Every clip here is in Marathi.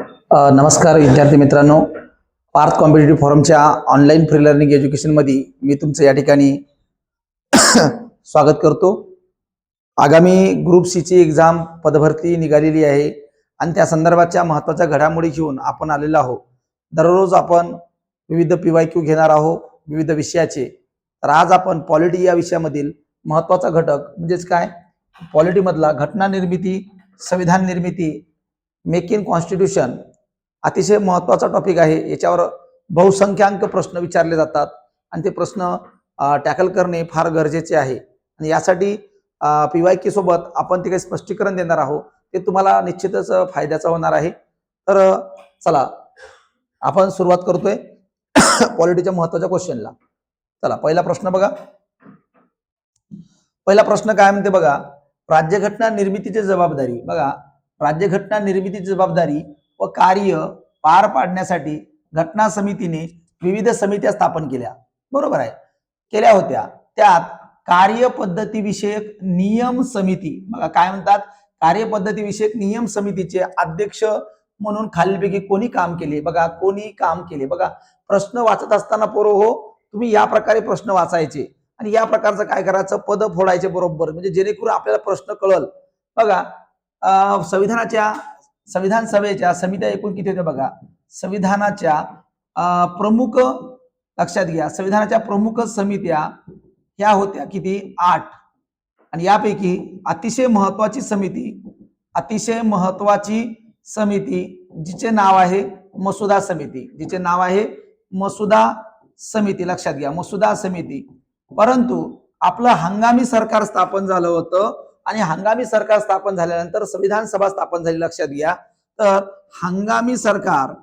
नमस्कार विद्यार्थी मित्रांनो, पार्थ कॉम्पिटिटिव्ह फोरमच्या ऑनलाईन फ्री लर्निंग एज्युकेशनमध्ये मी तुमचं या ठिकाणी स्वागत करतो। आगामी ग्रुप सी ची एक्झाम पदभरती निघालेली आहे आणि त्या संदर्भाच्या महत्त्वाच्या घडामोडी घेऊन आपण आलेलो आहोत। दररोज आपण विविध PYQ घेणार आहोत विविध विषयाचे। तर आज आपण पॉलिटी या विषयामधील महत्त्वाचा घटक म्हणजेच काय, पॉलिटी मधला घटना निर्मिती, संविधान निर्मिती, मेक इन कॉन्स्टिट्यूशन अतिशय महत्त्वाचा टॉपिक आहे। याच्यावर बहुसंख्याक प्रश्न विचारले जातात आणि ते प्रश्न टॅकल करणे फार गरजेचे आहे आणि यासाठी PYQ सोबत आपण ते काही स्पष्टीकरण देणार आहोत, ते तुम्हाला निश्चितच फायद्याचं होणार आहे। तर चला आपण सुरुवात करतोय पॉलिटीच्या महत्त्वाच्या क्वेश्चनला। चला पहिला प्रश्न बघा। पहिला प्रश्न काय म्हणते बघा, राज्यघटना निर्मितीची जबाबदारी। बघा, राज्यघटना निर्मितीची जबाबदारी व कार्य पार पाडण्यासाठी घटना समितीने विविध समित्या स्थापन केल्या, बरोबर आहे, केल्या होत्या। त्यात कार्यपद्धतीविषयक नियम समिती, बघा काय म्हणतात, कार्यपद्धतीविषयक नियम समितीचे अध्यक्ष म्हणून खालीलपैकी कोणी काम केले। बघा कोणी काम केले। बघा प्रश्न वाचत असताना पोरो हो तुम्ही या प्रकारे प्रश्न वाचायचे आणि या प्रकारचं काय करायचं, पद फोडायचे बरोबर, म्हणजे जेणेकरून आपल्याला प्रश्न कळल। बघा संविधान सभेच्या समित्या एकूण किती होत्या बघा, संविधानाच्या प्रमुख, लक्षात घ्या, संविधानाच्या प्रमुख समित्या ह्या होत्या किती, 8। आणि यापैकी अतिशय महत्वाची समिती जिचे नाव आहे मसुदा समिती, जिचे नाव आहे मसुदा समिती, लक्षात घ्या मसुदा समिती। परंतु आपलं हंगामी सरकार स्थापन झालं होतं आणि हंगामी सरकार स्थापन झाल्यानंतर संविधान सभा स्थापन झाली, लक्षात घ्या। तर हंगामी सरकार,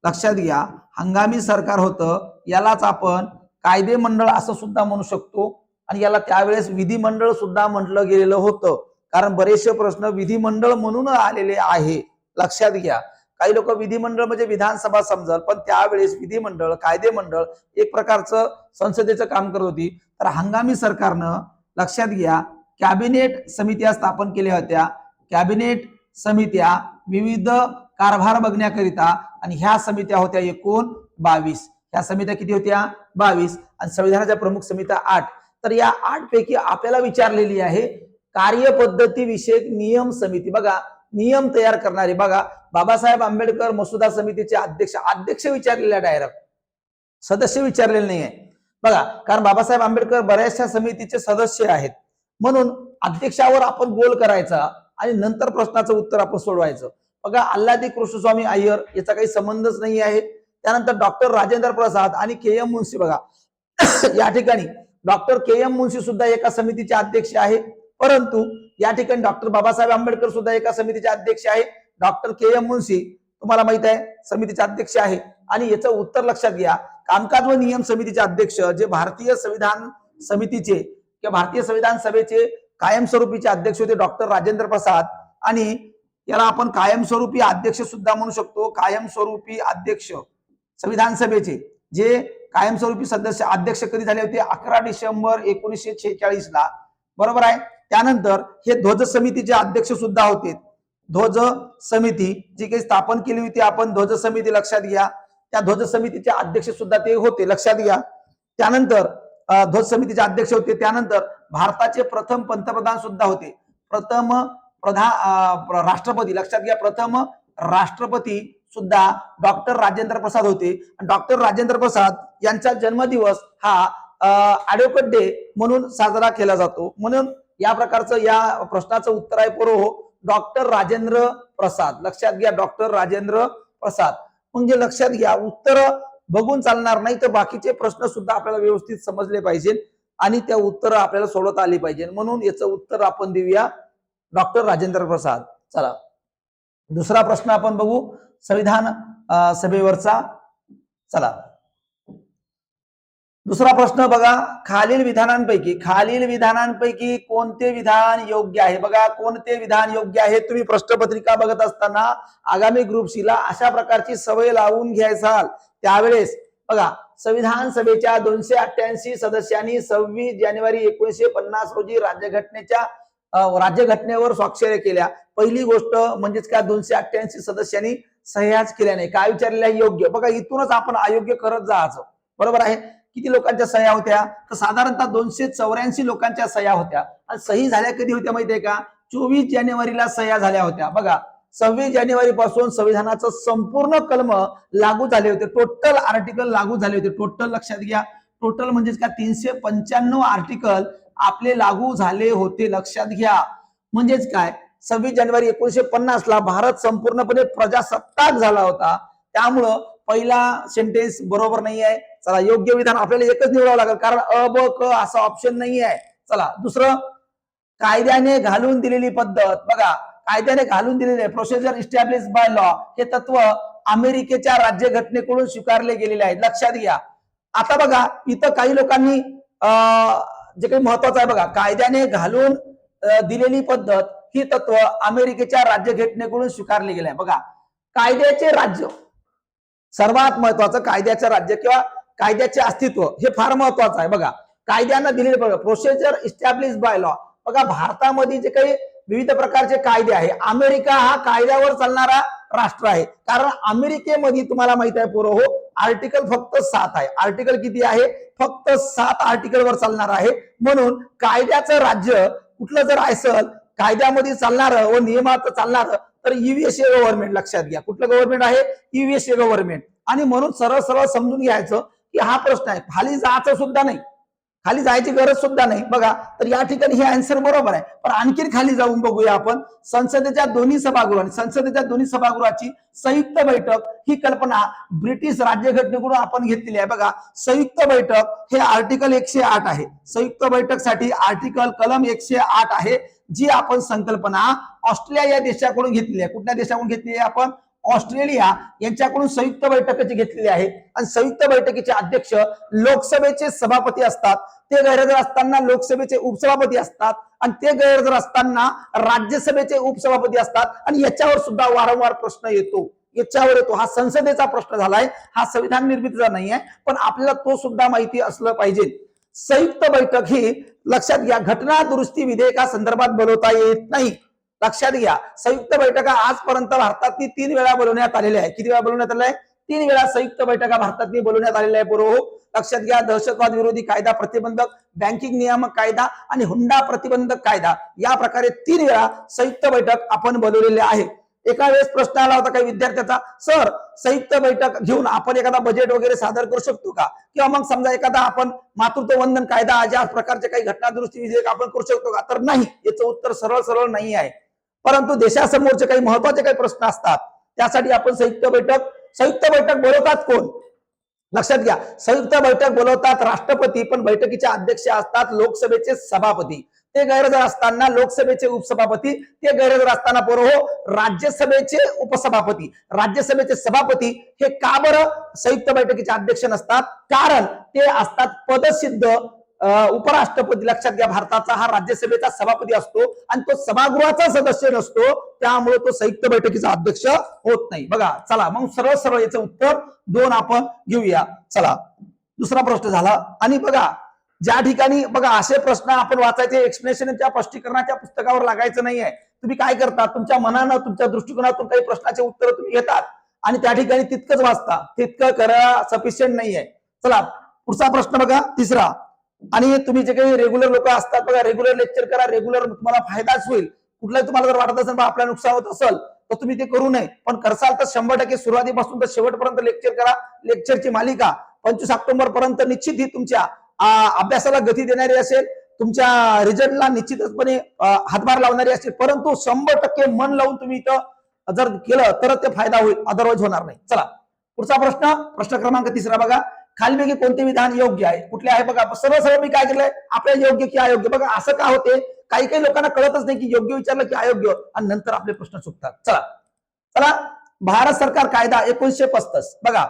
लक्षात घ्या, हंगामी सरकार होतं, यालाच आपण कायदे मंडळ असं सुद्धा म्हणू शकतो आणि याला त्यावेळेस विधिमंडळ सुद्धा म्हटलं गेलेलं होतं, कारण बरेचसे प्रश्न विधिमंडळ म्हणून आलेले आहे, लक्षात घ्या। काही लोक विधिमंडळ म्हणजे विधानसभा समजल, पण त्यावेळेस विधिमंडळ कायदे मंडळ एक प्रकारचं संसदेचं काम करत होती। तर हंगामी सरकारनं, लक्षात घ्या, कॅबिनेट समित्या स्थापन केल्या होत्या। कॅबिनेट समित्या विविध कारभार बघण्याकरिता, आणि ह्या समित्या होत्या एकूण 22। ह्या समित्या किती होत्या, 22, आणि संविधानाच्या प्रमुख समित्या 8। तर या 8 पैकी आपल्याला विचारलेली आहे कार्यपद्धती विषयक नियम समिती। बघा नियम तयार करणारे, बघा बाबासाहेब आंबेडकर मसुदा समितीचे अध्यक्ष विचारलेले, डायरेक्ट सदस्य विचारलेले नाहीये। बघा कारण बाबासाहेब आंबेडकर बऱ्याचशा समितीचे सदस्य आहेत, म्हणून अध्यक्षावर आपण गोल करायचा आणि नंतर प्रश्नाचं उत्तर आपण सोडवायचं। बघा आल्हादी कृष्णस्वामी अय्यर याचा काही संबंधच नाही आहे। त्यानंतर डॉक्टर राजेंद्र प्रसाद आणि KM मुन्शी, बघा या ठिकाणी डॉक्टर KM मुन्शी सुद्धा एका समितीचे अध्यक्ष आहे, परंतु या ठिकाणी डॉक्टर बाबासाहेब आंबेडकर सुद्धा एका समितीचे अध्यक्ष आहे। डॉक्टर KM मुन्शी तुम्हाला माहित आहे समितीचे अध्यक्ष आहे। आणि याचं उत्तर लक्षात घ्या, कामकाज व नियम समितीचे अध्यक्ष जे भारतीय संविधान समितीचे किंवा भारतीय संविधान सभेचे कायमस्वरूपीचे अध्यक्ष होते डॉक्टर राजेंद्र प्रसाद, आणि याला आपण कायमस्वरूपी अध्यक्ष सुद्धा म्हणू शकतो। कायमस्वरूपी अध्यक्ष संविधान सभेचे जे कायमस्वरूपी सदस्य अध्यक्ष कधी झाले होते, 11 डिसेंबर 1946 ला, बरोबर आहे। त्यानंतर हे ध्वज समितीचे अध्यक्ष सुद्धा होते। ध्वज समिती जी काही स्थापन केली होती आपण, ध्वज समिती, लक्षात घ्या, त्या ध्वज समितीचे अध्यक्ष सुद्धा ते होते, लक्षात घ्या। त्यानंतर ध्वज समितीचे अध्यक्ष होते। त्यानंतर भारताचे प्रथम पंतप्रधान सुद्धा होते, प्रथम राष्ट्रपती, लक्षात घ्या, प्रथम राष्ट्रपती सुद्धा डॉक्टर राजेंद्र प्रसाद होते। डॉक्टर राजेंद्र प्रसाद यांचा जन्मदिवस हा ॲडव्होकेट डे म्हणून साजरा केला जातो। म्हणून या प्रकारचं या प्रश्नाचं उत्तर आहे पोरो डॉक्टर राजेंद्र प्रसाद, लक्षात घ्या, डॉक्टर राजेंद्र प्रसाद। म्हणजे लक्षात घ्या, उत्तर बघून चालणार नाही, तर बाकीचे प्रश्न सुद्धा आपल्याला व्यवस्थित समजले पाहिजे आणि त्या उत्तर आपल्याला सोडवता आली पाहिजे, म्हणून याचं उत्तर आपण देऊया डॉक्टर राजेंद्र प्रसाद। चला दुसरा प्रश्न आपण बघू संविधान सभेवरचा। चला दुसरा प्रश्न बघा, खालील विधानांपैकी कोणते विधान योग्य आहे। बघा कोणते विधान योग्य आहे, तुम्ही प्रश्नपत्रिका बघत असताना आगामी ग्रुप सी ला अशा प्रकारची सवय लावून घ्यायचाल। त्यावेळेस बघा संविधान सभेच्या 288 सदस्यांनी 26 जानेवारी 1950 रोजी राज्यघटनेवर स्वाक्षऱ्या केल्या। पहिली गोष्ट म्हणजेच काय, 288 सदस्यांनी सह्याच केल्या नाही. काय विचारलेलं आहे? योग्य. बघा इथूनच आपण अयोग्य करत जायचं. बरोबर आहे. किती लोकांच्या सह्या होत्या? तर साधारणतः 284 लोकांच्या सह्या होत्या. आणि सही झाल्या कधी होत्या माहितीये का? 24 जानेवारीला सह्या झाल्या होत्या. बघा 26 जानेवारी पासून संविधानाचं संपूर्ण कलम लागू झाले होते. टोटल आर्टिकल लागू झाले होते. टोटल लक्षात घ्या. टोटल म्हणजेच का 395 आर्टिकल आपले लागू झाले होते. लक्षात घ्या. म्हणजेच काय 26 जानेवारी 1950 ला भारत संपूर्णपणे प्रजासत्ताक झाला होता. त्यामुळं पहिला सेंटेन्स बरोबर नाही आहे. चला योग्य विधान आपल्याला एकच निवडावं लागेल कारण अ ब क असा ऑप्शन नाही आहे. चला दुसरं, कायद्याने घालून दिलेली पद्धत. बघा कायद्याने घालून दिलेले प्रोसिजर इस्टॅब्लिश बाय लॉ हे तत्व अमेरिकेच्या राज्यघटनेकडून स्वीकारले गेलेले आहेत. लक्षात घ्या. आता बघा इथं काही लोकांनी जे काही महत्वाचं आहे बघा, कायद्याने घालून दिलेली पद्धत ही तत्व अमेरिकेच्या राज्यघटनेकडून स्वीकारले गेले आहे. बघा कायद्याचे राज्य सर्वात महत्वाचं, कायद्याचं राज्य किंवा कायद्याचे अस्तित्व हे फार महत्वाचं आहे. बघा कायद्यानं दिलेले बघा प्रोसिजर इस्टॅब्लिश बाय लॉ. बघा भारतामध्ये जे काही विविध प्रकारचे कायदे आहे, अमेरिका हा कायद्यावर चालणारा राष्ट्र आहे. कारण अमेरिकेमध्ये तुम्हाला माहित आहे पोरं हो, आर्टिकल फक्त 7 आहे. आर्टिकल किती आहे? फक्त 7 आर्टिकलवर चालणार आहे. म्हणून कायद्याचं राज्य कुठलं जर असेल, कायद्यामध्ये चालणार व नियमात चालणार, तर युएसए गव्हर्नमेंट. लक्षात घ्या कुठलं गव्हर्नमेंट आहे? USA government. आणि म्हणून सरळ सरळ समजून घ्यायचं की हा प्रश्न आहे, खाली जायचं सुद्धा नाही, खाली जायची गरज सुद्धा नाही. बघा तर या ठिकाणी हे आन्सर बरोबर आहे. पण आणखीन खाली जाऊन बघूया आपण. संसदेच्या दोन्ही सभागृह आणि संसदेच्या दोन्ही सभागृहाची संयुक्त बैठक ही कल्पना ब्रिटिश राज्यघटनेकडून आपण घेतलेली आहे. बघा संयुक्त बैठक हे आर्टिकल 108 आहे. संयुक्त बैठकसाठी आर्टिकल कलम 108 आहे, जी आपण संकल्पना ऑस्ट्रेलिया या देशाकडून घेतलेली आहे. कुठल्या देशाकडून घेतलेली आहे आपण? ऑस्ट्रेलिया यांच्याकडून संयुक्त बैठकीची घेतलेली आहे. आणि संयुक्त बैठकीचे अध्यक्ष लोकसभेचे सभापती असतात. ते गैरहजर असताना लोकसभेचे उपसभापती असतात आणि ते गैरहजर असताना राज्यसभेचे उपसभापती असतात. आणि याच्यावर सुद्धा वारंवार प्रश्न येतो, याच्यावर येतो. हा संसदेचा प्रश्न झालाय, हा संविधान निर्मितीचा नाही आहे, पण आपल्याला तो सुद्धा माहिती असलं पाहिजे. संयुक्त बैठक ही लक्षात घ्या घटना दुरुस्ती विधेयकासंदर्भात बोलवता येत नाही. लक्षात घ्या संयुक्त बैठका आजपर्यंत भारतात 3 वेळा बोलवण्यात आलेल्या आहे. किती वेळा बोलवण्यात आलेल्या आहे? 3 वेळा संयुक्त बैठका भारतात बोलवण्यात आलेल्या आहे. बरोबर लक्षात घ्या. दहशतवाद विरोधी कायदा प्रतिबंधक, बँकिंग नियामक कायदा आणि हुंडा प्रतिबंधक कायदा या प्रकारे 3 वेळा संयुक्त बैठक आपण बोलवलेले आहे. एका वेळेस प्रश्न आला होता काही विद्यार्थ्याचा, सर संयुक्त बैठक घेऊन आपण एखादा बजेट वगैरे सादर करू शकतो का? किंवा मग समजा एखादा आपण मातृत्व वंदन कायदा अशा प्रकारचे काही घटना दुरुस्ती विधेयक आपण करू शकतो का? तर नाही. याचं उत्तर सरळ सरळ नाही आहे. परंतु देशासमोरचे काही महत्वाचे काही प्रश्न असतात, त्यासाठी आपण संयुक्त बैठक बोलवतात कोण? लक्षात घ्या संयुक्त बैठक बोलवतात राष्ट्रपती, पण बैठकीचे अध्यक्ष असतात लोकसभेचे सभापती. ते गैरहजर असताना लोकसभेचे उपसभापती, ते गैरहजर असताना बरोबर राज्यसभेचे उपसभापती. राज्यसभेचे सभापती हे का बरं संयुक्त बैठकीचे अध्यक्ष नसतात? कारण ते असतात पदसिद्ध उपराष्ट्रपती. लक्षात घ्या भारताचा हा राज्यसभेचा सभापती असतो आणि तो सभागृहाचा सदस्य नसतो, त्यामुळे तो संयुक्त बैठकीचा अध्यक्ष होत नाही. बघा चला मग सरळ सरळ याचं उत्तर 2 आपण घेऊया. चला दुसरा प्रश्न झाला. आणि बघा ज्या ठिकाणी बघा असे प्रश्न आपण वाचायचे एक्सप्लेनेशनच्या स्पष्टीकरणाच्या पुस्तकावर लागायचं नाहीये. तुम्ही काय करता, तुमच्या मनानं तुमच्या दृष्टिकोनातून काही प्रश्नाचे उत्तर तुम्ही घेतात आणि त्या ठिकाणी तितकंच वाचता. तितकं करा सफिशियंट नाहीये. चला पुढचा प्रश्न बघा तिसरा. आणि तुम्ही जे काही रेग्युलर लोक असतात बघा, रेग्युलर लेक्चर करा, रेग्युलर तुम्हाला फायदाच होईल. कुठलाही तुम्हाला जर वाटत असेल आपल्याला नुकसान होत असेल तर तुम्ही ते करू नये, पण करसाल तर 100% सुरुवातीपासून तर शेवटपर्यंत लेक्चर करा. लेक्चरची मालिका 25 ऑक्टोबर पर्यंत निश्चित ही तुमच्या अभ्यासाला गती देणारी असेल, तुमच्या रिझल्टला निश्चितपणे हातभार लावणारी असेल. परंतु 100% मन लावून तुम्ही इथं जर केलं तर ते फायदा होईल, अदरवाईज होणार नाही. चला पुढचा प्रश्न क्रमांक 3 बघा. खालीलपैकी कोणते विधान योग्य आहे? कुठले आहे बघा. सरळ सरळ मी काय केलंय, आपल्या योग्य की अयोग्य. बघा असं का होते, काही काही लोकांना कळतच नाही की योग्य विचारलं की अयोग्य, आणि नंतर आपले प्रश्न चुकतात. चला भारत सरकार कायदा 1935 बघा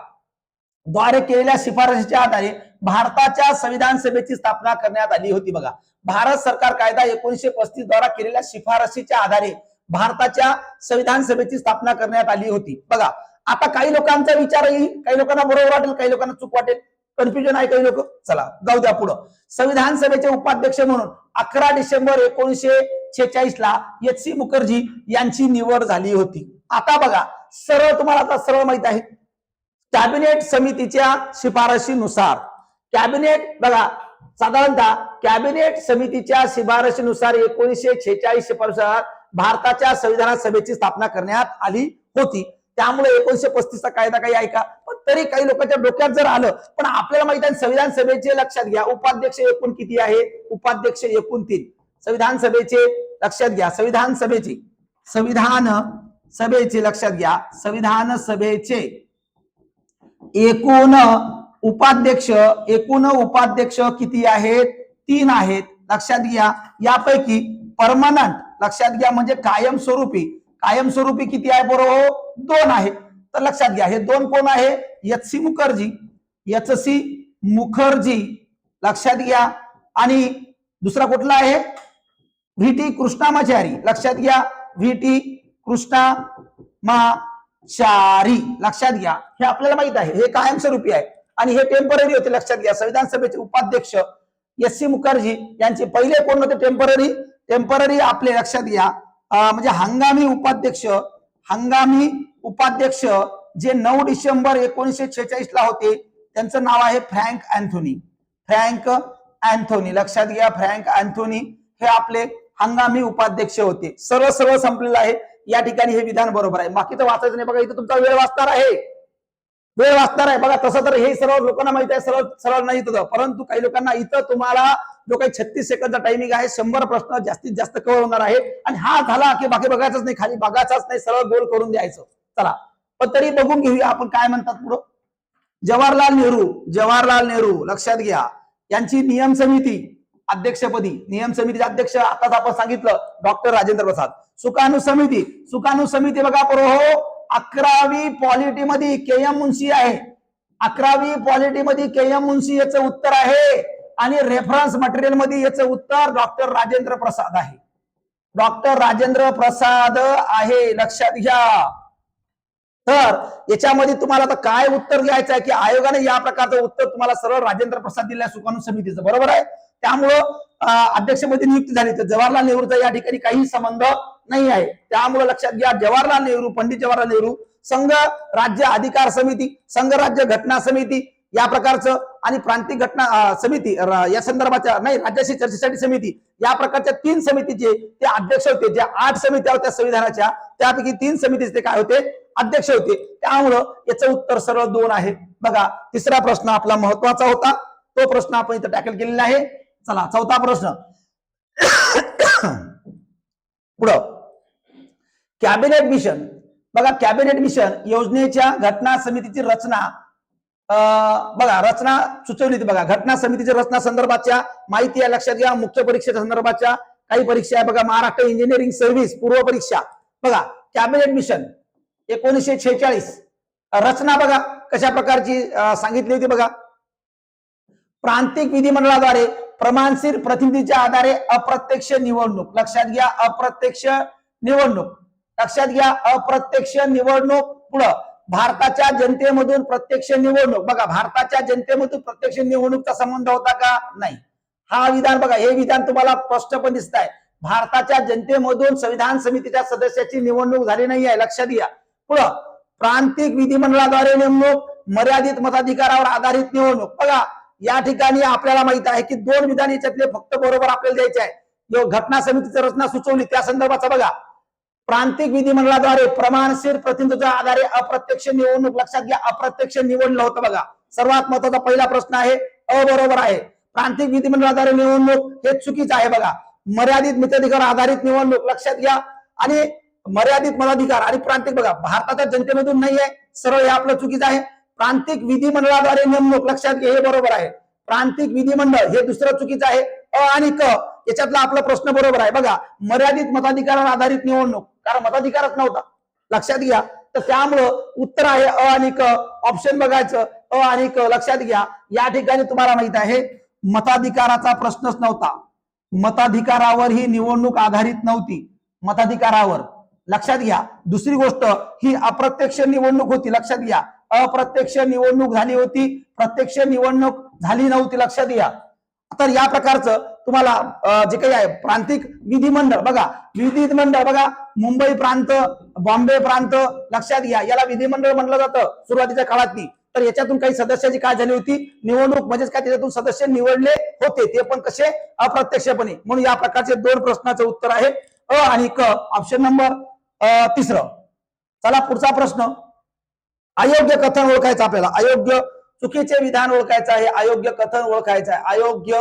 द्वारे केलेल्या शिफारशीच्या आधारे भारताच्या संविधान सभेची स्थापना करण्यात आली होती. बघा भारत सरकार कायदा 1935 द्वारा केलेल्या शिफारशीच्या आधारे भारताच्या संविधान सभेची स्थापना करण्यात आली होती. बघा आता काही लोकांचा विचार येईल, काही लोकांना बरोबर वाटेल, काही लोकांना चूक वाटेल, कन्फ्युजन आहे काही लोक. चला जाऊ द्या पुढं. संविधान सभेचे उपाध्यक्ष म्हणून 11 डिसेंबर 1946 ला एच सी मुखर्जी यांची निवड झाली होती. आता बघा सरळ तुम्हाला आता सरळ माहित आहे, कॅबिनेट समितीच्या शिफारशीनुसार कॅबिनेट बघा साधारणतः कॅबिनेट समितीच्या शिफारशीनुसार 1946 शिफारशीनुसार भारताच्या संविधान सभेची स्थापना करण्यात आली होती. त्यामुळे 1935 चा कायदा काही आहे का, पण तरी काही लोकांच्या डोक्यात जर आलं, पण आपल्याला माहित आहे संविधान सभेचे लक्षात घ्या उपाध्यक्ष एकूण किती आहे, उपाध्यक्ष एकूण 3. संविधान सभेचे लक्षात घ्या, संविधान सभेचे लक्षात घ्या, संविधान सभेचे एकूण उपाध्यक्ष किती आहेत, 3 आहेत. लक्षात घ्या, यापैकी परमनंट लक्षात घ्या म्हणजे कायमस्वरूपी किती आहे बरोबर, 2 आहे. तर लक्षात घ्या हे 2 कोण आहे, एच.सी. मुखर्जी लक्षात घ्या, आणि दुसरा कुठला आहे व्ही.टी. कृष्णामाचारी. लक्षात घ्या व्ही.टी. कृष्णामाचारी लक्षात घ्या, हे आपल्याला माहित आहे हे कायमस्वरूपी आहे आणि हे टेम्पररी होते. लक्षात घ्या संविधान सभेचे उपाध्यक्ष एच.सी. मुखर्जी यांचे पहिले कोण होते, टेम्पररी आपले लक्षात घ्या म्हणजे हंगामी उपाध्यक्ष जे 9 डिसेंबर 1946 ला होते, त्यांचं नाव आहे फ्रँक अँथोनी. लक्षात घ्या फ्रँक अँथोनी हे आपले हंगामी उपाध्यक्ष होते. सर्व संपलेलं आहे या ठिकाणी, हे विधान बरोबर आहे. बाकीचं वाचायचं नाही बघा, इथं तुमचा वेळ वाचणार आहे बघा. तसं तर हे सर्व लोकांना माहित आहे, सरळ नाही तुझं, परंतु काही लोकांना इथं तुम्हाला जो काही 36 सेकंदचा टायमिंग आहे 100 प्रश्न जास्तीत जास्त कव्हर होणार आहे, आणि हा झाला की बाकी बघायचंच नाही, खाली बघायचाच नाही, सरळ गोल करून द्यायचं. चला पण तरी बघून घेऊया आपण काय म्हणतात पुढं. जवाहरलाल नेहरू लक्षात घ्या यांची नियम समितीचे अध्यक्ष आताच आपण सांगितलं डॉक्टर राजेंद्र प्रसाद. सुकाणू समिती बघा बरोबर 11वी पॉलिटीमध्ये के.एम. मुन्शी आहे. 11वी पॉलिटीमध्ये के.एम. मुन्शी याचं उत्तर आहे, आणि रेफरन्स मटेरियल मध्ये याचं उत्तर डॉक्टर राजेंद्र प्रसाद आहे. लक्षात घ्या. तर याच्यामध्ये तुम्हाला आता काय उत्तर द्यायचं आहे की आयोगाने या प्रकारचं उत्तर तुम्हाला सरळ राजेंद्र प्रसाद दिलं सुकाणू समितीचं, बरोबर आहे. त्यामुळं अध्यक्षपदी नियुक्ती झाली, तर जवाहरलाल नेहरूचा या ठिकाणी काही संबंध नाही आहे. त्यामुळे लक्षात घ्या पंडित जवाहरलाल नेहरू संघ राज्य अधिकार समिती, संघ राज्य घटना समिती या प्रकारचं, आणि प्रांतिक घटना समिती या संदर्भाच्या नाही राज्याशी चर्चेसाठी समिती या प्रकारच्या 3 समितीचे ते अध्यक्ष होते. ज्या 8 समित्या होत्या संविधानाच्या त्यापैकी 3 समितीचे ते काय होते, अध्यक्ष होते. त्यामुळं याचं उत्तर सरळ 2 आहे. बघा तिसरा प्रश्न आपला महत्वाचा होता, तो प्रश्न आपण इथं टॅकल केलेला आहे. चला चौथा प्रश्न पुढं. कॅबिनेट मिशन बघा, कॅबिनेट मिशन योजनेच्या घटना समितीची रचना रचना सुचवली होती. बघा घटना समितीच्या रचना संदर्भाच्या माहिती आहे. लक्षात घ्या मुख्य परीक्षेच्या संदर्भाच्या काही परीक्षा आहे बघा, महाराष्ट्र इंजिनिअरिंग सर्व्हिस पूर्व परीक्षा. बघा कॅबिनेट मिशन 1946 रचना बघा कशा प्रकारची सांगितली होती. बघा प्रांतिक विधिमंडळाद्वारे प्रमाणशीर प्रतिनिधीच्या आधारे अप्रत्यक्ष निवडणूक. लक्षात घ्या अप्रत्यक्ष निवडणूक. पुढं भारताच्या जनतेमधून प्रत्यक्ष निवडणूक. बघा भारताच्या जनतेमधून प्रत्यक्ष निवडणूकचा संबंध होता का, नाही. हा विधान बघा, हे विधान तुम्हाला स्पष्टपणे दिसत आहे. भारताच्या जनतेमधून संविधान समितीच्या सदस्याची निवडणूक झाली नाही आहे. लक्षात घ्या. पुढं प्रांतिक विधिमंडळाद्वारे नेमणूक, मर्यादित मताधिकारावर आधारित निवडणूक. बघा या ठिकाणी आपल्याला माहित आहे की 2 विधान याच्यातले फक्त बरोबर आपल्याला द्यायचे आहे. घटना समितीची रचना सुचवली त्या संदर्भाचा बघा, प्रांतिक विधिमंडळाद्वारे प्रमाणशीर प्रतिनिधीच्या आधारे अप्रत्यक्ष निवडणूक. लक्षात घ्या अप्रत्यक्ष निवडलं होतं. बघा सर्वात महत्वाचा पहिला प्रश्न आहे, बरोबर आहे. प्रांतिक विधिमंडळाद्वारे निवडणूक हे चुकीचं आहे. बघा मर्यादित मताधिकार आधारित निवडणूक. लक्षात घ्या, आणि मर्यादित मताधिकार आणि प्रांतिक बघा भारताच्या जनतेमधून नाही आहे, सरळ हे आपलं चुकीचं आहे. प्रांतिक विधिमंडळाद्वारे नेमणूक. लक्षात घ्या हे बरोबर आहे. प्रांतिक विधिमंडळ हे दुसरं चुकीचं आहे. आणि क याच्यातला आपला प्रश्न बरोबर आहे. बघा मर्यादित मताधिकारावर आधारित निवडणूक, कारण मताधिकारच नव्हता. लक्षात घ्या, तर त्यामुळं उत्तर आहे आणि क. ऑप्शन बघायचं आणि क. लक्षात घ्या या ठिकाणी तुम्हाला माहित आहे मताधिकाराचा प्रश्नच नव्हता. मताधिकारावर ही निवडणूक आधारित नव्हती, मताधिकारावर. लक्षात घ्या. दुसरी गोष्ट ही अप्रत्यक्ष निवडणूक होती. लक्षात घ्या अप्रत्यक्ष निवडणूक झाली होती, प्रत्यक्ष निवडणूक झाली नव्हती. लक्षात घ्या तर या प्रकारचं तुम्हाला जे काही आहे प्रांतिक विधिमंडळ बघा, विधिमंडळ बघा, मुंबई प्रांत, बॉम्बे प्रांत, लक्षात घ्या याला विधिमंडळ म्हटलं जातं सुरुवातीच्या काळातली. तर याच्यातून काही सदस्याची काय झाली होती निवडणूक, म्हणजेच काय त्याच्यातून सदस्य निवडले होते, ते पण कसे अप्रत्यक्षपणे. म्हणून या प्रकारचे दोन प्रश्नाचं उत्तर आहे अ आणि क, ऑप्शन नंबर तिसरं. चला पुढचा प्रश्न, अयोग्य कथन ओळखायचं आपल्याला, अयोग्य चुकीचे विधान ओळखायचं आहे, अयोग्य कथन ओळखायचं आहे, अयोग्य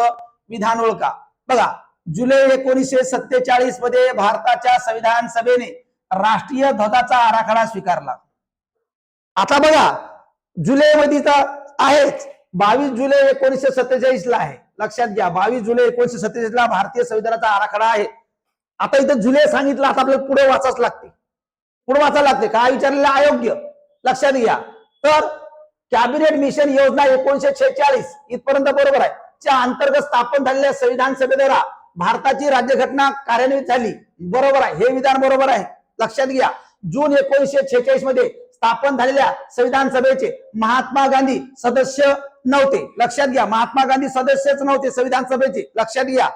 विधान ओळखा. बघा, जुलै 1947 मध्ये भारताच्या संविधान सभेने राष्ट्रीय ध्वजाचा आराखडा स्वीकारला. आता बघा जुलै मध्ये तर आहेच, 22 जुलै 1947 ला आहे, लक्षात घ्या 22 जुलै 1947 ला भारतीय संविधानाचा आराखडा आहे. आता इथं जुलै सांगितलं, आता आपल्याला पुढे वाचाच लागते, पुढे वाचायला लागते. काय विचारलेलं अयोग्य, लक्षात घ्या. तर कॅबिनेट मिशन योजना 1946 इथपर्यंत बरोबर आहे, च्या अंतर्गत स्थापन झालेल्या संविधान सभेद्वारा भारताची राज्यघटना कार्यान्वित झाली, बरोबर आहे, हे विधान बरोबर आहे, लक्षात घ्या. जून 1946 मध्ये स्थापन झालेल्या संविधान सभेचे महात्मा गांधी सदस्य नव्हते, लक्षात घ्या, महात्मा गांधी सदस्यच नव्हते संविधान सभेचे, लक्षात घ्या.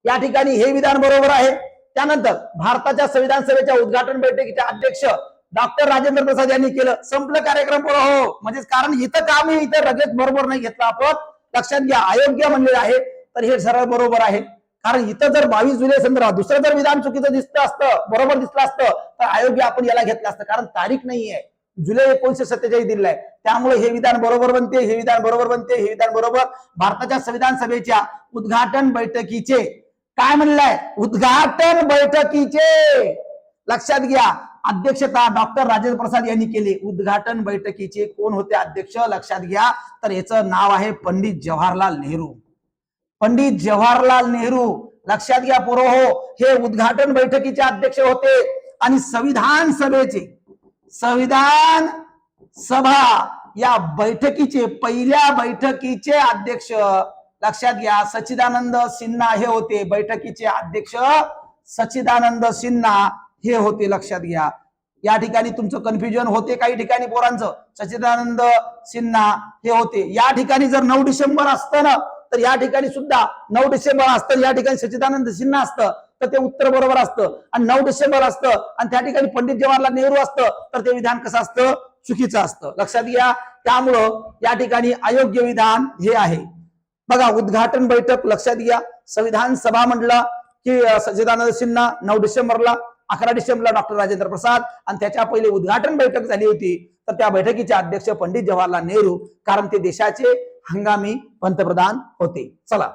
या ठिकाणी हे विधान बरोबर आहे. त्यानंतर भारताच्या संविधान सभेच्या उद्घाटन बैठकीचे अध्यक्ष डॉक्टर राजेंद्र प्रसाद यांनी केलं, संपलं कार्यक्रम पुढे. हो, म्हणजे कारण इथं काम इथं लगेच बरोबर नाही घेतलं आपण, लक्षात घ्या. अयोग्य म्हणलेलं आहे तर हे सरळ बरोबर आहे, कारण इथं जर 22 जुलै संदर्भात दुसरं जर विधान चुकीचं दिसलं असतं, बरोबर दिसलं असतं, तर अयोग्य आपण याला घेतलं असतं, कारण तारीख नाहीये, जुलै 1947 दिलेलं आहे, त्यामुळे हे विधान बरोबर बनते, हे विधान बरोबर बनते, हे विधान बरोबर. भारताच्या संविधान सभेच्या उद्घाटन बैठकीचे काय म्हणलंय, उद्घाटन बैठकीचे, लक्षात घ्या, अध्यक्षता डॉक्टर राजेंद्र प्रसाद यांनी केली. उद्घाटन बैठकीचे कोण होते अध्यक्ष, लक्षात घ्या, तर याचं नाव आहे पंडित जवाहरलाल नेहरू. पंडित जवाहरलाल नेहरू, लक्षात घ्या पोरो हो, हे उद्घाटन बैठकीचे अध्यक्ष होते. आणि संविधान सभेचे, संविधान सभा या बैठकीचे, पहिल्या बैठकीचे अध्यक्ष, लक्षात घ्या, सच्चिदानंद सिन्हा हे होते. बैठकीचे अध्यक्ष सच्चिदानंद सिन्हा हे होते, लक्षात घ्या. या ठिकाणी तुमचं कन्फ्युजन होते काही ठिकाणी पोरांचं, सच्चिदानंद सिन्हा हे होते. या ठिकाणी जर 9 डिसेंबर असतं ना, तर या ठिकाणी सुद्धा 9 डिसेंबर असतं, या ठिकाणी सच्चिदानंद सिन्हा असतं, तर ते उत्तर बरोबर असतं. आणि 9 डिसेंबर असतं आणि त्या ठिकाणी पंडित जवाहरलाल नेहरू असतं, तर ते विधान कसं असतं, चुकीचं असतं, लक्षात घ्या. त्यामुळं या ठिकाणी अयोग्य विधान हे आहे. बघा, उद्घाटन बैठक, लक्षात घ्या, संविधान सभा म्हटलं की सच्चिदानंद सिन्हा, 9 डिसेंबरला, 11 डिसेंबरला डॉक्टर राजेंद्र प्रसाद, आणि त्याच्या पहिले उद्घाटन बैठक झाली होती, तर त्या बैठकीचे अध्यक्ष पंडित जवाहरलाल नेहरू, कारण ते देशाचे हंगामी पंतप्रधान होते. चला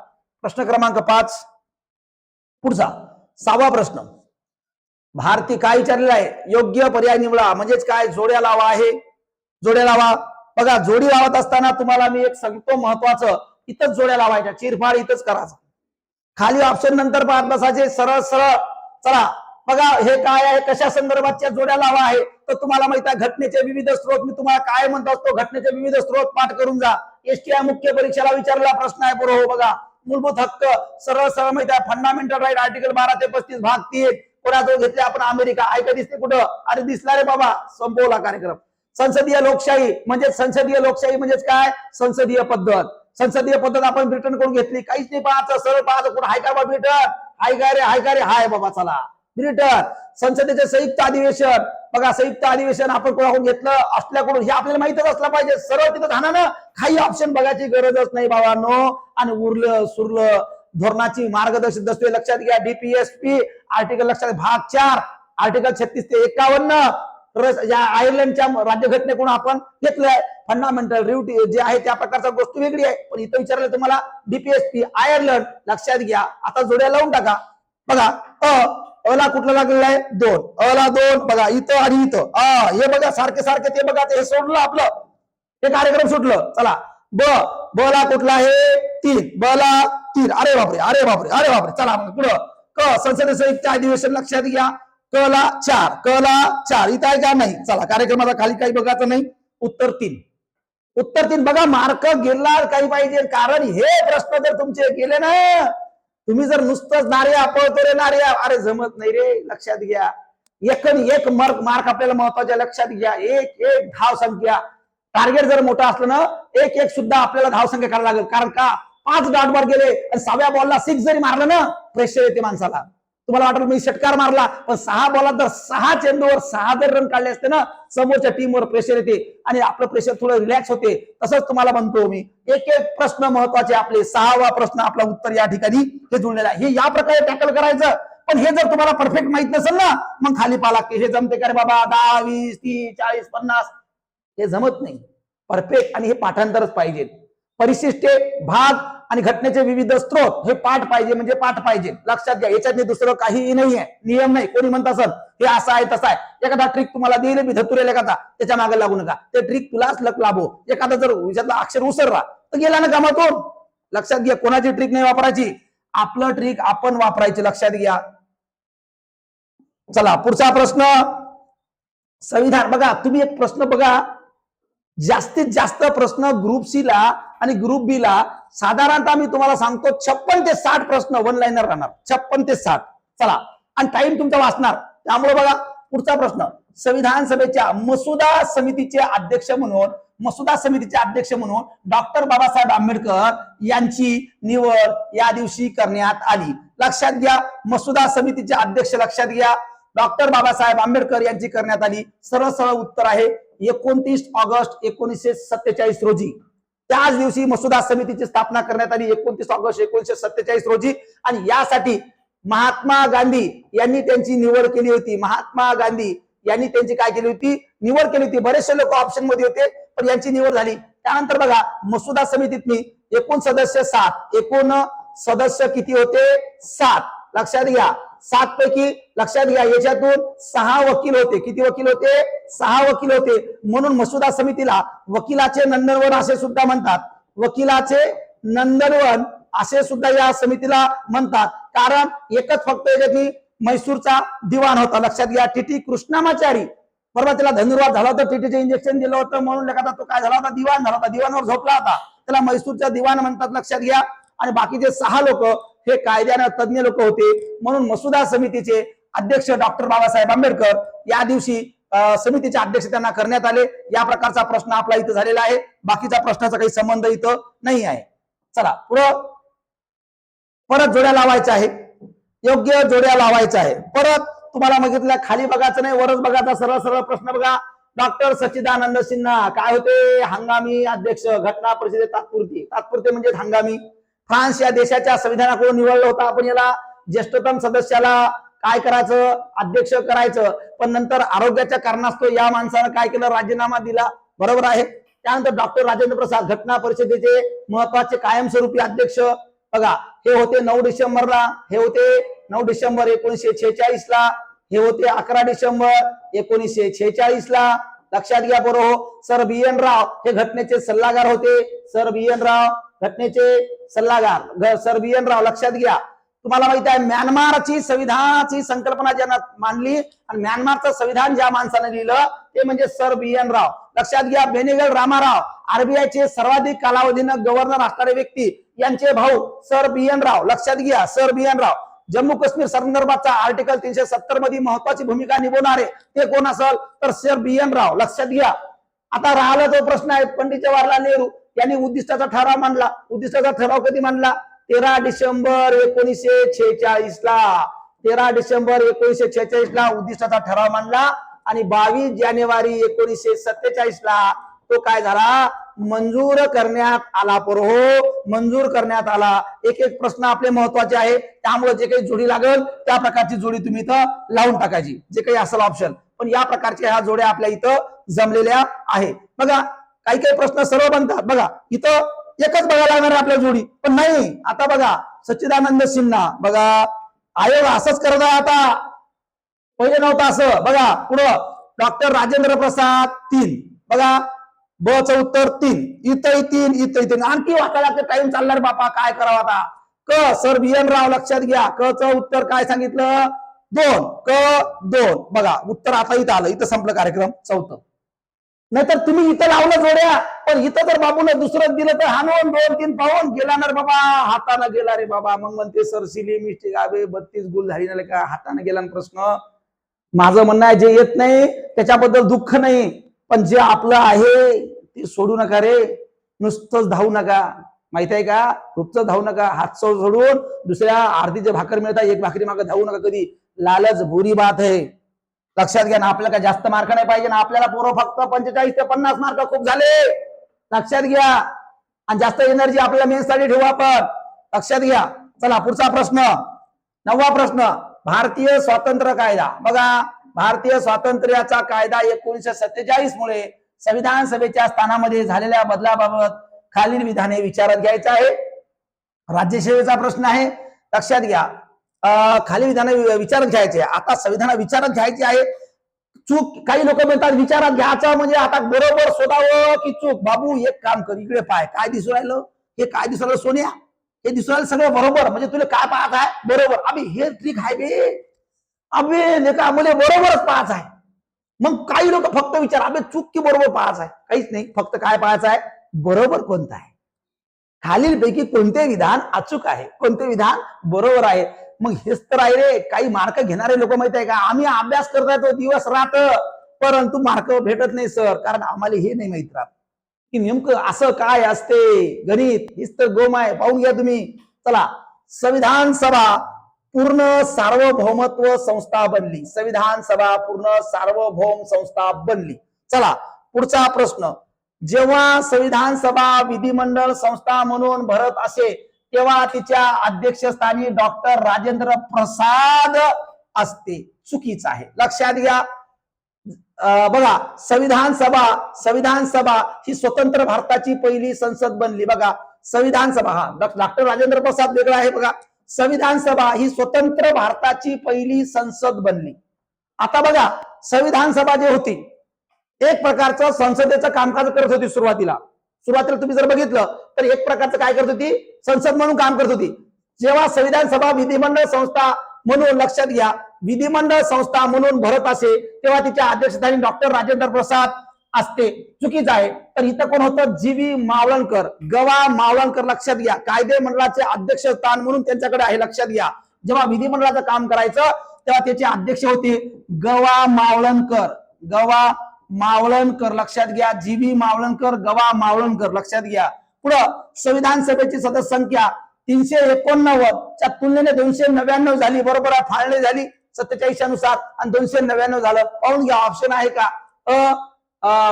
प्रश्न क्रमांक 5, पुढचा 6वा प्रश्न. भारतीय काय विचारलेला आहे, योग्य पर्याय निवडा, म्हणजेच काय, जोड्या लावा आहे, जोड्या लावा. बघा, जोडी लावत असताना तुम्हाला मी एक सांगतो महत्वाचं, इथंच जोड्या लावायच्या, चिरफाड इथंच करायचं, खाली ऑप्शन नंतर पाहत बसायचे, सरळ सरळ. चला बघा, हे काय आहे, कशा संदर्भाच्या जोड्या लावा आहे, तर तुम्हाला माहित आहे घटनेचे विविध स्रोत, मी तुम्हाला काय म्हणतो असतो, घटनेचे विविध स्रोत पाठ करून जा. एसटीआय मुख्य परीक्षेला विचारलेला प्रश्न आहे बरोबर. हो बघा, मूलभूत हक्क सरळ सरळ माहिती आहे, फंडामेंटल राईट आर्टिकल 12 ते 35 भाग 3, कोणाजवळ घेतले आपण, अमेरिका. ऐका दिसते कुठं, अरे दिसला रे बाबा, संपवला कार्यक्रम. संसदीय लोकशाही म्हणजे, संसदीय लोकशाही म्हणजेच काय, संसदीय पद्धत. संसदीय पद्धत आपण ब्रिटन कडून घेतली, काहीच नाही पाहायचं, सरळ पाहायचं, कुठं हाय का बा ब्रिटन, हाय काय रे, हाय का रे, हाय बाबा, चला ब्रिटन. संसदेचे संयुक्त अधिवेशन, बघा संयुक्त अधिवेशन आपण कोणाकडून घेतलं, असल्याकडून, हे आपल्याला माहितच असलं पाहिजे, सरळ तिथं जाणं ना, काही ऑप्शन बघायची गरजच नाही बाबांनो. आणि उरलं सुरलं धोरणाची मार्गदर्शक दस्तऐवज, लक्षात घ्या, डीपीएसपी आर्टिकल, लक्षात भाग 4 आर्टिकल 36 ते 51 या आयर्लंडच्या राज्यघटनेकडून आपण घेतलंय. फंडामेंटल ड्युटी जे आहे त्या प्रकारचा गोष्ट वेगळी आहे, पण इथं विचारलं तुम्हाला डीपीएसपी आयर्लंड, लक्षात घ्या. आता जोड्या लावून टाका. बघा, अला कुठला लागलेला आहे, 2, अला 2, बघा इथं आणि इथं, हे बघा सारखे सारखे, ते बघा ते सोडलं आपलं, हे कार्यक्रम सुटलं. चला ब ला कुठला आहे, 3, ब ला 3, अरे बापरे, अरे बापरे, अरे बापरे. चला पुढं क, संसदेचं संयुक्त अधिवेशन, लक्षात घ्या, क ला 4, क ला 4, इथं आहे का नाही. चला कार्यक्रमाचा खाली काही बघायचं नाही, उत्तर 3, उत्तर 3. बघा मार्क गेला काही पाहिजे, कारण हे प्रश्न जर तुमचे गेले ना, तुम्ही जर नुसतंच नार्या पळतो रे नार्या, अरे जमत नाही रे, लक्षात घ्या. एक मार्क आपल्याला महत्वाच्या, लक्षात घ्या. एक धाव संख्या, टार्गेट जर मोठा असलं ना, एक सुद्धा आपल्याला धाव संख्या करायला लागेल, कारण का 5 डॉट वर गेले आणि 6व्या बॉलला 6 जरी मारलं ना, प्रेशर येते माणसाला. तुम्हाला वाटलं मी षटकार मारला, पण 6 बॉलात जर 6 चेंडूवर 6 जर रन काढले असते ना, समोरच्या टीमवर प्रेशर येते आणि आपलं प्रेशर थोडं रिलॅक्स होते. तसंच तुम्हाला म्हणतो मी, एक एक प्रश्न महत्वाचे आपले. 6वा प्रश्न आपला उत्तर या ठिकाणी हे जुळलेलं आहे. हे या प्रकारे टॅकल करायचं. पण हे जर तुम्हाला परफेक्ट माहित नसेल ना, मग खाली पाला की हे जमते का रे बाबा, 10 20 30 40 50 हे जमत नाही. परफेक्ट आणि हे पाठांतरच पाहिजे. परिशिष्टे, भाग आणि घटनेचे विविध स्त्रोत हे पाठ पाहिजे, म्हणजे पाठ पाहिजे. लक्षात घ्या, याच्यात दुसरं काहीही नाहीये, नियम नाही. कोणी म्हणत असेल हे असं आहे तसं आहे, एखादा ट्रिक तुम्हाला देईल मी धतुरेल एखादा, त्याच्या मागे लागू नका. ते ट्रिक तुलाच लक लाभो. एखादा जर याच्यातला अक्षर उसरला तर गेला ना कामातून. लक्षात घ्या, कोणाची ट्रिक नाही वापरायची, आपलं ट्रिक आपण वापरायची. लक्षात घ्या. चला पुढचा प्रश्न, संविधान. बघा तुम्ही एक प्रश्न बघा, जास्तीत जास्त प्रश्न ग्रुप सी ला आणि ग्रुप बी ला साधारणतः मी तुम्हाला सांगतो 56 ते 60 प्रश्न वन लाईनर राहणार. 56 ते 60. चला, आणि टाइम तुमचा वाचणार. त्यामुळे बघा पुढचा प्रश्न, संविधान सभेच्या मसुदा समितीचे अध्यक्ष म्हणून डॉक्टर बाबासाहेब आंबेडकर यांची निवड या दिवशी करण्यात आली. लक्षात घ्या, मसुदा समितीचे अध्यक्ष लक्षात घ्या, डॉक्टर बाबासाहेब आंबेडकर यांची करण्यात आली. सरळ सरळ उत्तर आहे 29 ऑगस्ट 1947 रोजी. त्याच दिवशी मसुदा समितीची स्थापना करण्यात आली, 29 ऑगस्ट 1947 रोजी. आणि यासाठी महात्मा गांधी यांनी त्यांची निवड केली होती. महात्मा गांधी यांनी त्यांची काय केली होती, निवड केली होती. बरेचसे लोक ऑप्शन मध्ये होते, पण यांची निवड झाली. त्यानंतर बघा, मसुदा समितीत एकूण सदस्य 7. एकूण सदस्य किती होते, 7. लक्षात घ्या, 7 पैकी लक्षात घ्या याच्यातून 6 वकील होते. किती वकील होते, 6 वकील होते. म्हणून मसुदा समितीला वकिलाचे नंदनवन असे सुद्धा म्हणतात. वकिलाचे नंदनवन असे सुद्धा या समितीला म्हणतात. कारण एकच फक्त याच्यातली म्हैसूरचा दिवाण होता. लक्षात घ्या, टीटी कृष्णामाचारी, बरोबर, त्याला धनुर्वाद झाला होता, टीटीचे इंजेक्शन दिलं होतं, म्हणून एखादा तो काय झाला होता, दिवाण झाला होता, दिवाणावर झोपला होता, त्याला म्हैसूरचा दिवाण म्हणतात. लक्षात घ्या. आणि बाकीचे 6 लोक हे कायद्याने तज्ञ लोक होते. म्हणून मसुदा समितीचे अध्यक्ष डॉक्टर बाबासाहेब आंबेडकर या दिवशी समितीचे अध्यक्ष त्यांना करण्यात आले. या प्रकारचा प्रश्न आपला इथं झालेला आहे. बाकीच्या प्रश्नाचा काही संबंध इथं नाही आहे. चला पुढं, परत जोड्या लावायच्या आहे, योग्य जोड्या लावायच्या आहे. परत तुम्हाला बघितलं, खाली बघायचं नाही, वरच बघायचा. सरळ सरळ प्रश्न बघा. डॉक्टर सच्चिदानंद सिन्हा काय होते, हंगामी अध्यक्ष. घटना परिषदे तात्पुरते म्हणजे हंगामी. फ्रान्स या देशाच्या संविधानाकडून निवडलं होतं आपण याला. ज्येष्ठतम सदस्याला काय करायचं, अध्यक्ष करायचं. पण नंतर आरोग्याच्या कारणास्तव या माणसानं काय केलं, राजीनामा दिला. बरोबर आहे. त्यानंतर डॉक्टर राजेंद्र प्रसाद घटना परिषदेचे महत्वाचे कायमस्वरूपी अध्यक्ष. बघा, हे होते 9 डिसेंबरला, हे होते 9 डिसेंबर 1946 ला, हे होते 11 डिसेंबर 1946 ला. लक्षात घ्या बरोबर. सर BN राव हे घटनेचे सल्लागार होते. सर BN राव घटनेचे सल्लागार, सर BN राव. लक्षात घ्या, तुम्हाला माहिती आहे म्यानमारची संविधानाची संकल्पना ज्यांना मांडली आणि म्यानमारचं संविधान ज्या माणसाने लिहिलं ते म्हणजे सर BN राव. लक्षात घ्या, बेनेगल रामाराव RBIचे सर्वाधिक कालावधीनं गव्हर्नर असणारे व्यक्ती, यांचे भाऊ सर BN राव. लक्षात घ्या, सर BN राव. जम्मू काश्मीर संदर्भाचा आर्टिकल 370 मध्ये महत्वाची भूमिका निभावणारे ते कोण असेल, तर सर BN राव. लक्षात घ्या. आता राहिला जो प्रश्न आहे, पंडित जवाहरलाल नेहरू यांनी उद्दिष्टाचा ठराव मांडला. उद्दिष्टाचा ठराव कधी मांडला, 13 डिसेंबर 1946 ला. 13 डिसेंबर 1946 ला उद्दिष्टाचा ठराव मांडला आणि 22 जानेवारी 1947 ला तो काय झाला, मंजूर करण्यात आला. मंजूर करण्यात आला. एक एक प्रश्न आपले महत्वाचे आहे, त्यामुळे जे काही जोडी लागेल त्या प्रकारची जोडी तुम्ही इथं लावून टाकायची, जे काही असेल ऑप्शन. पण या प्रकारच्या ह्या जोड्या आपल्या इथं जमलेल्या आहे. बघा, काही काही प्रश्न सर्व बनतात. बघा इथं एकच बघायला लागणार आहे आपल्या जोडी, पण नाही. आता बघा, सच्चिदानंद सिन्हा, बघा आयोग असंच करत आहे आता, पहिले नव्हतं असं. बघा पुढं, डॉक्टर राजेंद्र प्रसाद 3. बघा ब चं उत्तर 3. इथं 3, इथं 3. आणखी वाचायला टाइम चालणार बापा, काय करावं आता. क सर BN राव. लक्षात घ्या, क चं उत्तर काय सांगितलं, 2. क 2. बघा उत्तर आता इथं आलं, इथं संपलं कार्यक्रम. 4. नाहीतर तुम्ही इथं लावलं जोड्या, पण इथं जर बाबूने दुसरं दिलं तर हाणून 2 3 पाहून गेला ना बाबा, हाताने गेला रे बाबा. मग म्हणते सर सिली मिस्टेक आवे 32 गुल झाली ना का, हाताने गेला प्रश्न. माझं म्हणणं आहे, जे येत नाही त्याच्याबद्दल दुःख नाही, पण जे आपलं आहे ते सोडू नका रे, नुसतंच धावू नका. माहित आहे का? खूपच धावू नका, हात सोडून दुसऱ्या अर्धीचे भाकर मिळतात, एक भाकरी मागे धावू नका कधी. लालच बुरी बात आहे. लक्षात घ्या ना. आपल्याला जास्त मार्क नाही पाहिजे ना, आपल्याला पोरं फक्त 45 ते 50 मार्क खूप झाले. लक्षात घ्या. आणि जास्त एनर्जी आपल्याला मेन्ससाठी ठेवू आपण. लक्षात घ्या. चला पुढचा प्रश्न, 9वा प्रश्न. भारतीय स्वातंत्र्य कायदा. बघा, भारतीय स्वातंत्र्याचा कायदा 1947 मुळे संविधान सभेच्या स्थानामध्ये झालेल्या बदलाबाबत खालील विधाने विचारात घ्यायचं आहे. राज्यसेवेचा प्रश्न आहे. लक्षात घ्या. खालील विधाने विचारात घ्यायचे. आता संविधान विचारात घ्यायची आहे. चूक, काही लोक म्हणतात विचारात घ्यायचं म्हणजे आता बरोबर शोधावं की चूक. बाबू एक काम कर, इकडे पाय, काय दिसू राहिलं? हे काय दिसू राहिलं सोन्या? हे दिसू राहिलं सगळं बरोबर, म्हणजे तुला काय पाहत आहे? बरोबर. अबे हे ट्रिक आहे बे. अबे लेका मुले बरोबरच पाहायचं आहे. मग काही लोक फक्त विचार, अबे चूक की बरोबर पाहायचं आहे? काहीच नाही, फक्त काय पाहायचं आहे? बरोबर कोणतं आहे. खालीलपैकी कोणते विधान अचूक आहे, कोणते विधान बरोबर आहे. मग हेच तर आहे रे. काही मार्क घेणारे लोक माहित आहे का, आम्ही अभ्यास करताय तो दिवस रात, परंतु मार्क भेटत नाही सर, कारण आम्हाला हे नाही माहित राहत की नेमकं असं काय असते गणित. हेच तर गोम आहे, पाहून घ्या तुम्ही. चला, संविधान सभा पूर्ण सार्वभौमत्व संस्था बनली. संविधान सभा पूर्ण सार्वभौम संस्था बनली. चला पुढचा प्रश्न. जेव्हा संविधान सभा विधिमंडळ संस्था म्हणून भरत असे तेव्हा तिच्या अध्यक्षस्थानी डॉक्टर राजेंद्र प्रसाद असते. चुकीचं आहे. लक्षात घ्या. बघा, संविधान सभा ही स्वतंत्र भारताची पहिली संसद बनली. बघा, संविधान सभा, हा डॉक्टर राजेंद्र प्रसाद वेगळा आहे. बघा, संविधान सभा ही स्वतंत्र भारताची पहिली संसद बनली. आता बघा, संविधान सभा जे होती एक प्रकारचं संसदेचं कामकाज करत होती. सुरुवातीला तुम्ही जर बघितलं तर एक प्रकारचं काय करत होती? संसद म्हणून काम करत होती. जेव्हा संविधान सभा विधिमंडळ संस्था म्हणून, लक्षात घ्या, विधिमंडळ संस्था म्हणून भरत असे तेव्हा तिच्या अध्यक्षस्थानी डॉक्टर राजेंद्र प्रसाद असते. चुकीचं आहे. तर इथं कोण होतं? जी.व्ही. मावळणकर, गवा मावळणकर. लक्षात घ्या, कायदे मंडळाचे अध्यक्षस्थान म्हणून त्यांच्याकडे आहे. लक्षात घ्या, जेव्हा विधिमंडळाचं काम करायचं तेव्हा त्याचे अध्यक्ष होते गवा मावळणकर. गवा मावळणकर. लक्षात घ्या, जी.व्ही. मावळणकर, गवा मावळणकर. लक्षात घ्या. पुढं, संविधान सभेची सदस्य संख्या 389 च्या तुलनेने 299 झाली. बरोबर आहे, फाळणी झाली 47 नुसार आणि 299 झालं. पाहून घ्या, ऑप्शन आहे का?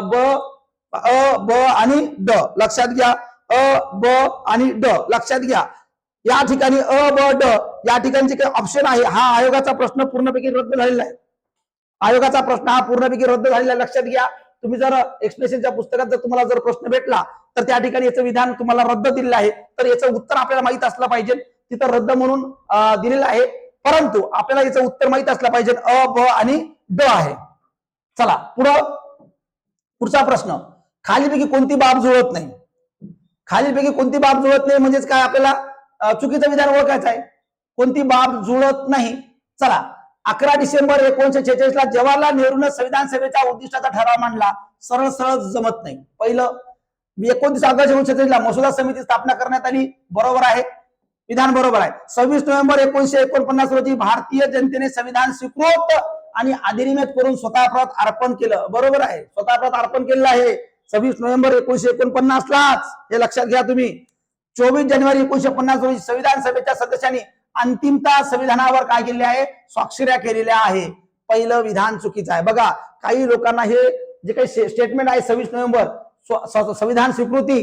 ब आणि ड. लक्षात घ्या, ब आणि ड. लक्षात घ्या, या ठिकाणी ब ड या ठिकाणचे काही ऑप्शन आहे. हा आयोगाचा प्रश्न पूर्णपैकी रद्द झालेला आहे. आयोगाचा प्रश्न हा पूर्णपैकी रद्द झालेला आहे. लक्षात घ्या. तुम्ही जर एक्सप्रेशनच्या पुस्तकात जर तुम्हाला जर प्रश्न भेटला तर त्या ठिकाणी याचं विधान तुम्हाला रद्द दिलेलं आहे, तर याचं उत्तर आपल्याला माहित असलं पाहिजे. तिथं रद्द म्हणून दिलेलं आहे, परंतु आपल्याला याचं उत्तर माहित असलं पाहिजे. ब आणि ड आहे. चला पुढचा प्रश्न. खालीपैकी कोणती बाब जुळत नाही? खालीपैकी कोणती बाब जुळत नाही म्हणजेच काय? आपल्याला चुकीचं विधान ओळखायचं आहे. कोणती बाब जुळत नाही? चला, 11 डिसेंबर 1946 ला जवाहरलाल नेहरूने संविधान सभेच्या उद्दिष्टाचा ठराव मांडला. सरळ जमत नाही. पहिलं, 29 ऑगस्ट 1946 ला मसुदा समिती स्थापना करण्यात आली. बरोबर आहे, विधान बरोबर आहे. 26 नोव्हेंबर 1949 रोजी भारतीय जनतेने संविधान स्वीकृत आणि अधिनियमित करून स्वतःप्रत अर्पण केलं. बरोबर आहे, स्वतःप्रत अर्पण केलेलं आहे 26 नोव्हेंबर 1949 लाच. हे लक्षात घ्या तुम्ही. 24 जानेवारी 1950 रोजी संविधान सभेच्या सदस्यांनी अंतिमता संविधानावर काय केले आहे? स्वाक्षऱ्या केलेल्या आहे. पहिलं विधान चुकीचं आहे. बघा, काही लोकांना हे जे काही स्टेटमेंट आहे 26 नोव्हेंबर संविधान स्वीकृती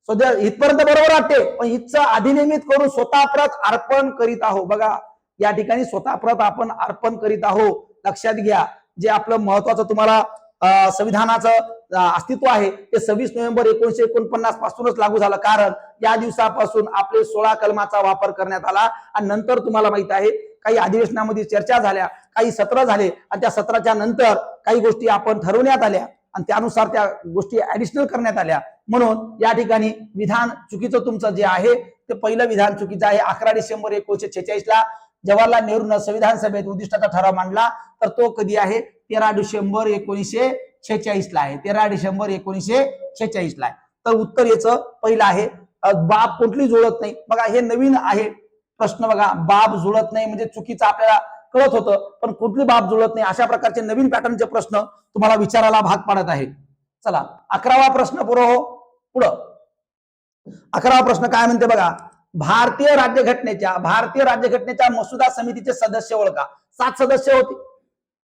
इथपर्यंत बरोबर वाटते, पण इथचं अधिनियमित करून स्वतःप्रत अर्पण करीत आहो. बघा, या ठिकाणी स्वतःप्रत आपण अर्पण करीत आहोत. लक्षात घ्या, जे आपलं महत्वाचं तुम्हाला संविधानाचं अस्तित्व आहे ते 26 नोव्हेंबर 1949 पासूनच लागू झालं, कारण या दिवसापासून आपले 16 कलमाचा वापर करण्यात आला. आणि नंतर तुम्हाला माहित आहे काही अधिवेशनामध्ये चर्चा झाल्या, काही सत्र झाले आणि त्या सत्राच्या नंतर काही गोष्टी आपण ठरवण्यात आल्या आणि त्यानुसार त्या गोष्टी ऍडिशनल करण्यात आल्या. म्हणून या ठिकाणी विधान चुकीचं तुमचं जे आहे ते पहिलं विधान चुकीचं आहे. 11 डिसेंबर 1946 ला जवाहरलाल नेहरूंना संविधान सभेत उद्दिष्टाचा ठराव मांडला, तर तो कधी आहे? 13 डिसेंबर 1946 ला आहे. 13 डिसेंबर 1946 ला आहे. तर उत्तर याचं पहिलं आहे. बाब कुठली जुळत नाही. बघा, हे नवीन आहे प्रश्न. बघा, बाब जुळत नाही म्हणजे चुकीचं आपल्याला कळत होतं, पण कुठली बाब जुळत नाही अशा प्रकारचे नवीन पॅटर्नचे प्रश्न तुम्हाला विचारायला भाग पाडत आहे. चला, 11वा प्रश्न पुढं. 11वा प्रश्न काय म्हणते बघा, भारतीय राज्यघटनेच्या मसुदा समितीचे सदस्य ओळखा. 7 सदस्य होते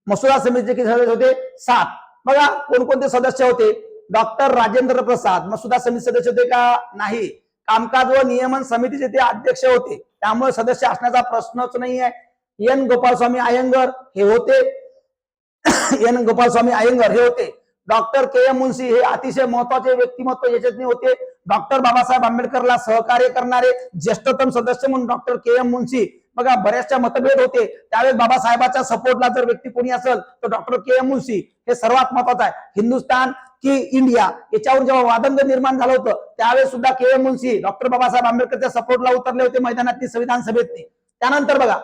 मसुदा समितीचे. किती सदस्य होते? 7. बघा कोणकोणते सदस्य होते. डॉक्टर राजेंद्र प्रसाद मसुदा समिती सदस्य होते का? नाही. कामकाज व नियमन समितीचे ते अध्यक्ष होते, त्यामुळे सदस्य असण्याचा प्रश्नच नाही आहे. एन गोपालस्वामी अय्यंगर हे होते. हे होते. डॉक्टर के एम मुन्शी हे अतिशय महत्वाचे व्यक्तिमत्व याच्यात होते. डॉक्टर बाबासाहेब आंबेडकरला सहकार्य करणारे ज्येष्ठतम सदस्य म्हणून डॉक्टर के एम मुन्शी. बघा बऱ्याचशा मतभेद होते त्यावेळेस बाबासाहेबांच्या सपोर्टला जर व्यक्ती कोणी असेल तर डॉक्टर के एम मुन्शी हे सर्वात महत्वाचं आहे. हिंदुस्थान की इंडिया याच्यावर जेव्हा वादंग निर्माण झालं होतं त्यावेळेस सुद्धा के एम मुन्शी डॉक्टर बाबासाहेब आंबेडकरच्या सपोर्टला उतरले होते मैदानातली संविधान सभेतनी. त्यानंतर बघा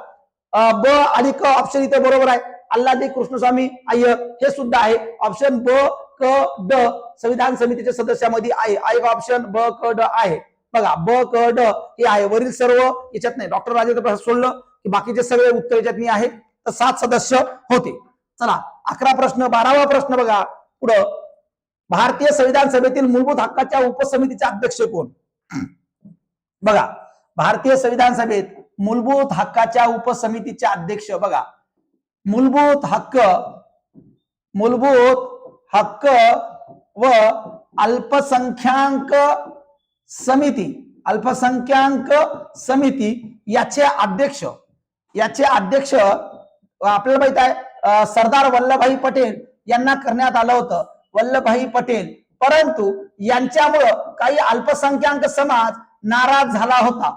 ब आणि क ऑप्शन इथे बरोबर आहे. अल्लादी कृष्णस्वामी अय्यर हे सुद्धा आहे. ऑप्शन ब क ड संविधान समितीच्या सदस्यामध्ये आहे. ऑप्शन ब क ड आहे. बघा ब क ड हे आहे. वरील सर्व याच्यात नाही. डॉक्टर राजेंद्र प्रसाद सोडलं की बाकीचे सगळे उत्तर याच्यात नाही आहे. तर 7 सदस्य होते. चला 11 प्रश्न. 12वा प्रश्न बघा पुढं. भारतीय संविधान सभेतील मूलभूत हक्काच्या उपसमितीचे अध्यक्ष कोण? बघा भारतीय संविधान सभेत मूलभूत हक्काच्या उपसमितीचे अध्यक्ष बघा मूलभूत हक्क व अल्पसंख्याक समिती याचे अध्यक्ष आपल्याला माहित आहे सरदार वल्लभभाई पटेल यांना करण्यात आलं होतं. वल्लभभाई पटेल, परंतु यांच्यामुळं काही अल्पसंख्याक समाज नाराज झाला होता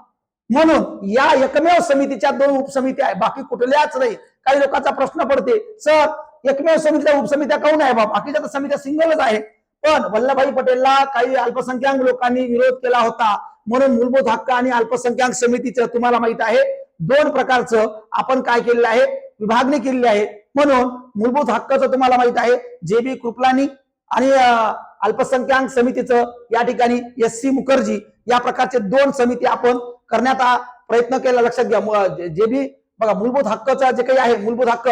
म्हणून या एकमेव समितीच्या 2 उपसमिती आहे, बाकी कुठल्याच नाही. काही लोकांचा प्रश्न पडते सर एकमेव समितीच्या उपसमित्या काऊन आहे बाबा, बाकीच्या समित्या सिंगलच आहे. पण वल्लभभाई पटेलला काही अल्पसंख्याक लोकांनी विरोध केला होता म्हणून मूलभूत हक्क आणि अल्पसंख्याक समितीचं तुम्हाला माहित आहे 2 प्रकारचं आपण काय केलेलं आहे, विभागणी केलेली आहे. म्हणून मूलभूत हक्काचं तुम्हाला माहित आहे जे.बी. कृपलानी आणि अल्पसंख्याक समितीचं या ठिकाणी एस.सी. मुखर्जी या प्रकारचे 2 समिती आपण करण्याचा प्रयत्न केला. लक्षात घ्या जे.बी. बघा मूलभूत हक्काचा जे काही आहे मूलभूत हक्क